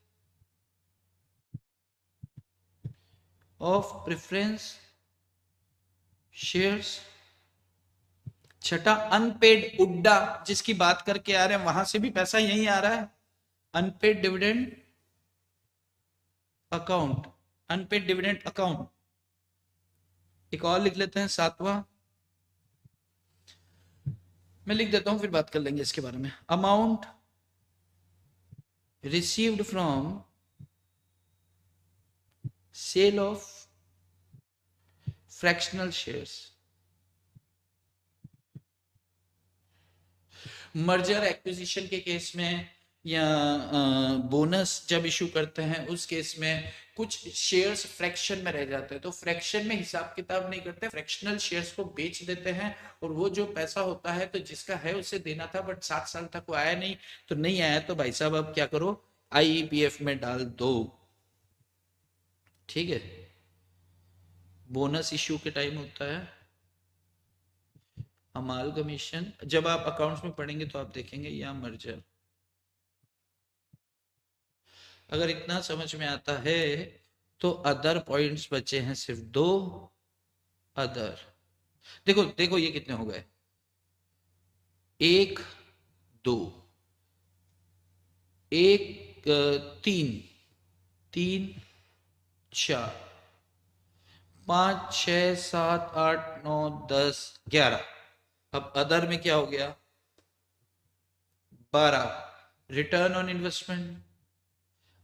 of preference shares. छठा अनपेड उड्डा, जिसकी बात करके आ रहे हैं, वहां से भी पैसा यही आ रहा है, unpaid dividend account, unpaid dividend account. एक और लिख लेते हैं सातवां, मैं लिख देता हूं फिर बात कर लेंगे इसके बारे में। Amount received from sale of fractional shares. Merger acquisition के केस में या बोनस जब इशू करते हैं उस केस में कुछ शेयर्स फ्रैक्शन में रह जाते हैं, तो फ्रैक्शन में हिसाब किताब नहीं करते, फ्रैक्शनल शेयर्स को बेच देते हैं, और वो जो पैसा होता है तो जिसका है उसे देना था, बट 7 साल तक वो आया नहीं, तो नहीं आया तो भाई साहब अब क्या करो, आईईपीएफ में डाल दो। ठीक है, बोनस इशू के टाइम होता है अमालगमेशन, जब आप अकाउंट्स में पढ़ेंगे तो आप देखेंगे, या मर्जर। अगर इतना समझ में आता है तो अदर पॉइंट्स बचे हैं सिर्फ 2 अदर। देखो देखो ये कितने हो गए, 1 2 1 3 3 4 5 6 7 8 9 10 11। अब अदर में क्या हो गया, 12। रिटर्न ऑन इन्वेस्टमेंट,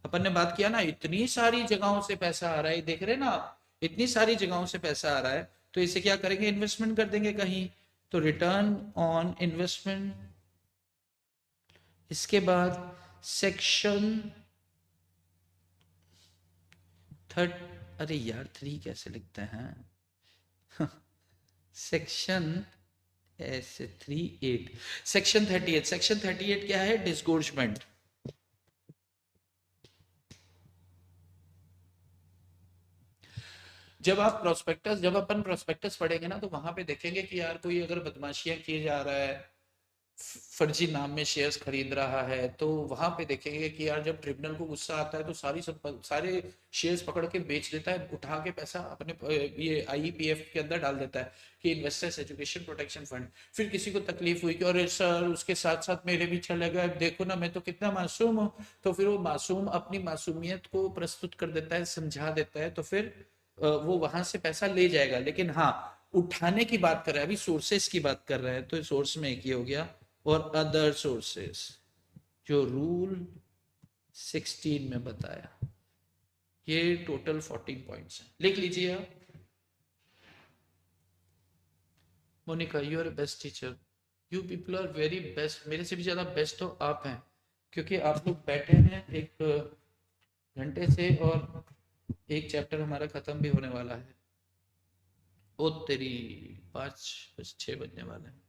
अपन ने बात किया ना, इतनी सारी जगहों से पैसा आ रहा है, देख रहे हैं ना आप, इतनी सारी जगहों से पैसा आ रहा है, तो इसे क्या करेंगे, इन्वेस्टमेंट कर देंगे कहीं, तो रिटर्न ऑन इन्वेस्टमेंट। इसके बाद सेक्शन थर्ड, अरे यार 3 कैसे लिखते हैं सेक्शन ऐसे 38, सेक्शन 38, सेक्शन 38 क्या है, डिस्गोर्जमेंट। जब आप प्रोस्पेक्टस, जब अपन प्रोस्पेक्टस पढ़ेंगे ना, तो वहां पे देखेंगे कि यार कोई अगर बदमाशियां किए जा रहा है, फर्जी नाम में शेयर्स खरीद रहा है, तो वहां पे देखेंगे कि यार जब ट्रिब्यूनल को गुस्सा आता है तो सारे शेयर्स पकड़ के बेच देता है, उठा के पैसा अपने ये आईईपीएफ के अंदर डाल देता है कि इन्वेस्टर्स एजुकेशन प्रोटेक्शन फंड। फिर किसी को तकलीफ हुई कि अरे सर उसके साथ साथ मेरे भी चले गए, देखो ना मैं तो कितना मासूम हूँ, तो फिर वो मासूम अपनी मासूमियत को प्रस्तुत कर देता है, समझा देता है, तो फिर वो वहां से पैसा ले जाएगा। लेकिन हाँ, उठाने की बात कर रहा है, अभी सोर्सेस की बात कर रहे हैं, तो सोर्स में एक ही हो गया, और अदर सोर्सेस जो रूल 16 में बताया। ये टोटल 14 पॉइंट्स हैं, लिख लीजिए आप। Monica, you are best teacher, you people are very best, मेरे से भी ज्यादा बेस्ट तो आप हैं, क्योंकि आप लोग बैठे हैं 1 घंटे से, और एक चैप्टर हमारा खत्म भी होने वाला है। ओ तेरी 5-6 बजने वाले हैं।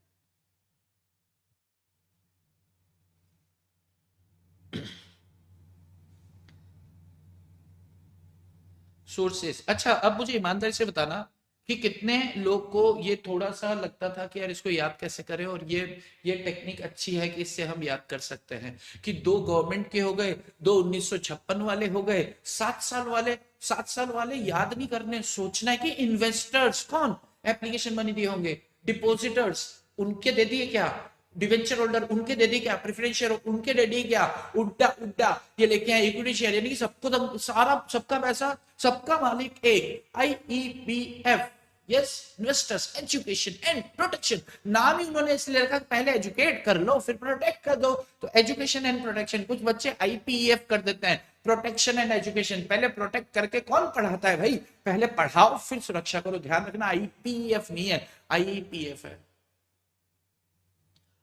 सोर्सेस, अच्छा अब मुझे ईमानदारी से बताना कि कितने लोग को ये थोड़ा सा लगता था कि यार इसको याद कैसे करें, और ये टेक्निक अच्छी है कि इससे हम याद कर सकते हैं, कि 2 गवर्नमेंट के हो गए, 2 1956 वाले हो गए, 7 साल वाले याद नहीं करने, सोचना है कि इन्वेस्टर्स कौन, एप्लीकेशन मनी दिए होंगे, डिपोजिटर्स उनके दे दिए क्या, डिवेंचर होल्डर उनके दे दी क्या, प्रेफरेंस शेयर उनके दे दी क्या, उड्डा उड्डा ये लेके आए इक्विटी शेयर, यानी कि सबको सारा सबका पैसा, सबका मालिक एक, IEPF. Yes, investors education and protection, नाम ही उन्होंने इसलिए रखा, पहले एजुकेट कर लो फिर प्रोटेक्ट कर दो, तो एजुकेशन एंड प्रोटेक्शन। कुछ बच्चे आईपीएफ कर देते हैं, प्रोटेक्शन एंड एजुकेशन, पहले प्रोटेक्ट करके कौन पढ़ाता है भाई, पहले पढ़ाओ फिर सुरक्षा करो, ध्यान रखना आईपीएफ नहीं है, आईपीएफ है।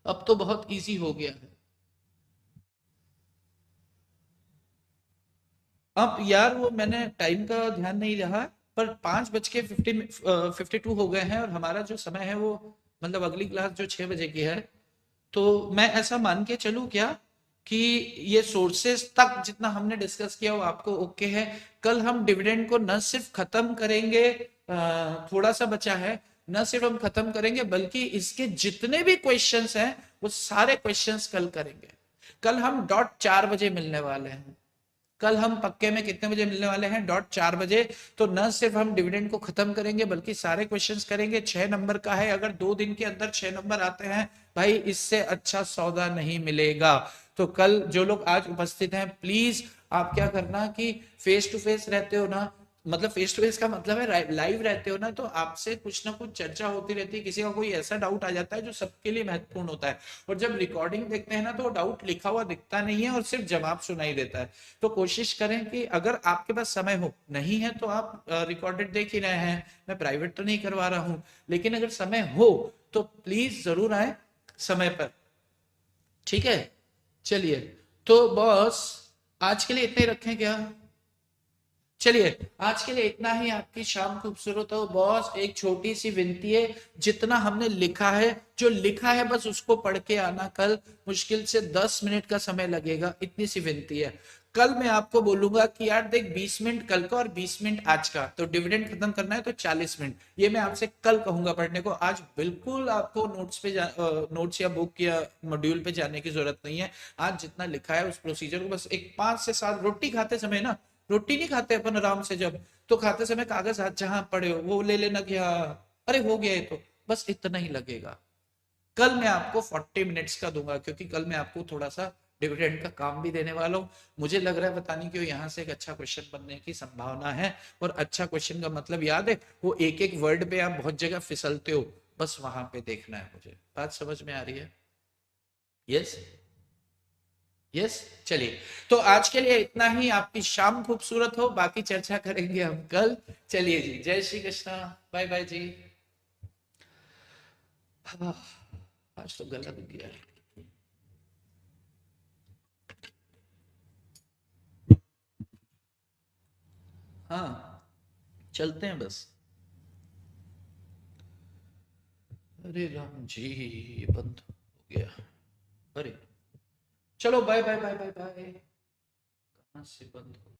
अब तो बहुत इजी हो गया है। अब यार वो मैंने टाइम का ध्यान नहीं रहा, पर 5:52 हो गए हैं, और हमारा जो समय है वो मतलब अगली क्लास जो 6 बजे की है, तो मैं ऐसा मान के चलूं क्या कि ये सोर्सेस तक जितना हमने डिस्कस किया वो आपको ओके है। कल हम डिविडेंड को न सिर्फ खत्म करेंगे, थोड़ा सा बचा है, न सिर्फ हम खत्म करेंगे बल्कि इसके जितने भी क्वेश्चंस हैं वो सारे क्वेश्चंस कल करेंगे। कल हम डॉट 4 बजे मिलने वाले हैं। कल हम पक्के में कितने बजे मिलने वाले हैं? डॉट 4 बजे। तो न सिर्फ हम डिविडेंड को खत्म करेंगे बल्कि सारे क्वेश्चंस करेंगे। 6 नंबर का है, अगर 2 दिन के अंदर 6 नंबर आते हैं भाई, इससे अच्छा सौदा नहीं मिलेगा। तो कल जो लोग आज उपस्थित हैं, प्लीज आप क्या करना कि फेस टू फेस रहते हो ना, मतलब फेस टू फेस का मतलब है लाइव रहते हो ना, तो आपसे कुछ ना कुछ चर्चा होती रहती है। किसी का कोई ऐसा डाउट आ जाता है जो सबके लिए महत्वपूर्ण होता है, और जब रिकॉर्डिंग देखते हैं ना तो डाउट लिखा हुआ दिखता नहीं है और सिर्फ जवाब सुनाई देता है। तो कोशिश करें कि अगर आपके पास समय हो, नहीं है तो आप रिकॉर्डेड देख ही रहे हैं, मैं प्राइवेट तो नहीं करवा रहा हूं, लेकिन अगर समय हो तो प्लीज जरूर आए समय पर, ठीक है? चलिए, तो बॉस आज के लिए इतने ही रखें क्या? चलिए, आज के लिए इतना ही। आपकी शाम खूबसूरत हो बॉस। एक छोटी सी विनती है, जितना हमने लिखा है, जो लिखा है बस उसको पढ़ के आना। कल मुश्किल से 10 मिनट का समय लगेगा, इतनी सी विनती है। कल मैं आपको बोलूंगा कि यार देख, 20 मिनट कल का और 20 मिनट आज का, तो डिविडेंड खत्म करना है तो 40 मिनट, ये मैं आपसे कल कहूंगा पढ़ने को। आज बिल्कुल आपको नोट्स पे नोट्स या बुक या मॉड्यूल पे जाने की जरूरत नहीं है। आज जितना लिखा है उस प्रोसीजर को बस एक 5 से 7 रोटी खाते समय ना, रोटी नहीं खाते अपन आराम से जब, तो खाते समय कागज हाथ जहां पड़े हो वो ले लेना कि हाँ अरे हो गया है, तो बस इतना ही लगेगा। कल मैं आपको 40 मिनट्स का दूंगा, क्योंकि कल मैं आपको थोड़ा सा डिविडेंड का काम भी देने वाला हूँ। मुझे लग रहा है पता नहीं क्यों यहाँ से एक अच्छा क्वेश्चन बनने की संभावना है। और अच्छा क्वेश्चन का मतलब याद है, वो एक एक वर्ड पे आप बहुत जगह फिसलते हो, बस वहां पे देखना है मुझे। बात समझ में आ रही है? Yes, yes. चलिए, तो आज के लिए इतना ही। आपकी शाम खूबसूरत हो, बाकी चर्चा करेंगे हम कल। चलिए जी, जय श्री कृष्णा, बाय बाय जी। हाँ, आज तो गला दुख गया। हाँ, चलते हैं बस। अरे राम जी, ये बंद हो गया। अरे, चलो bye bye bye bye bye. कहाँ से बंद हो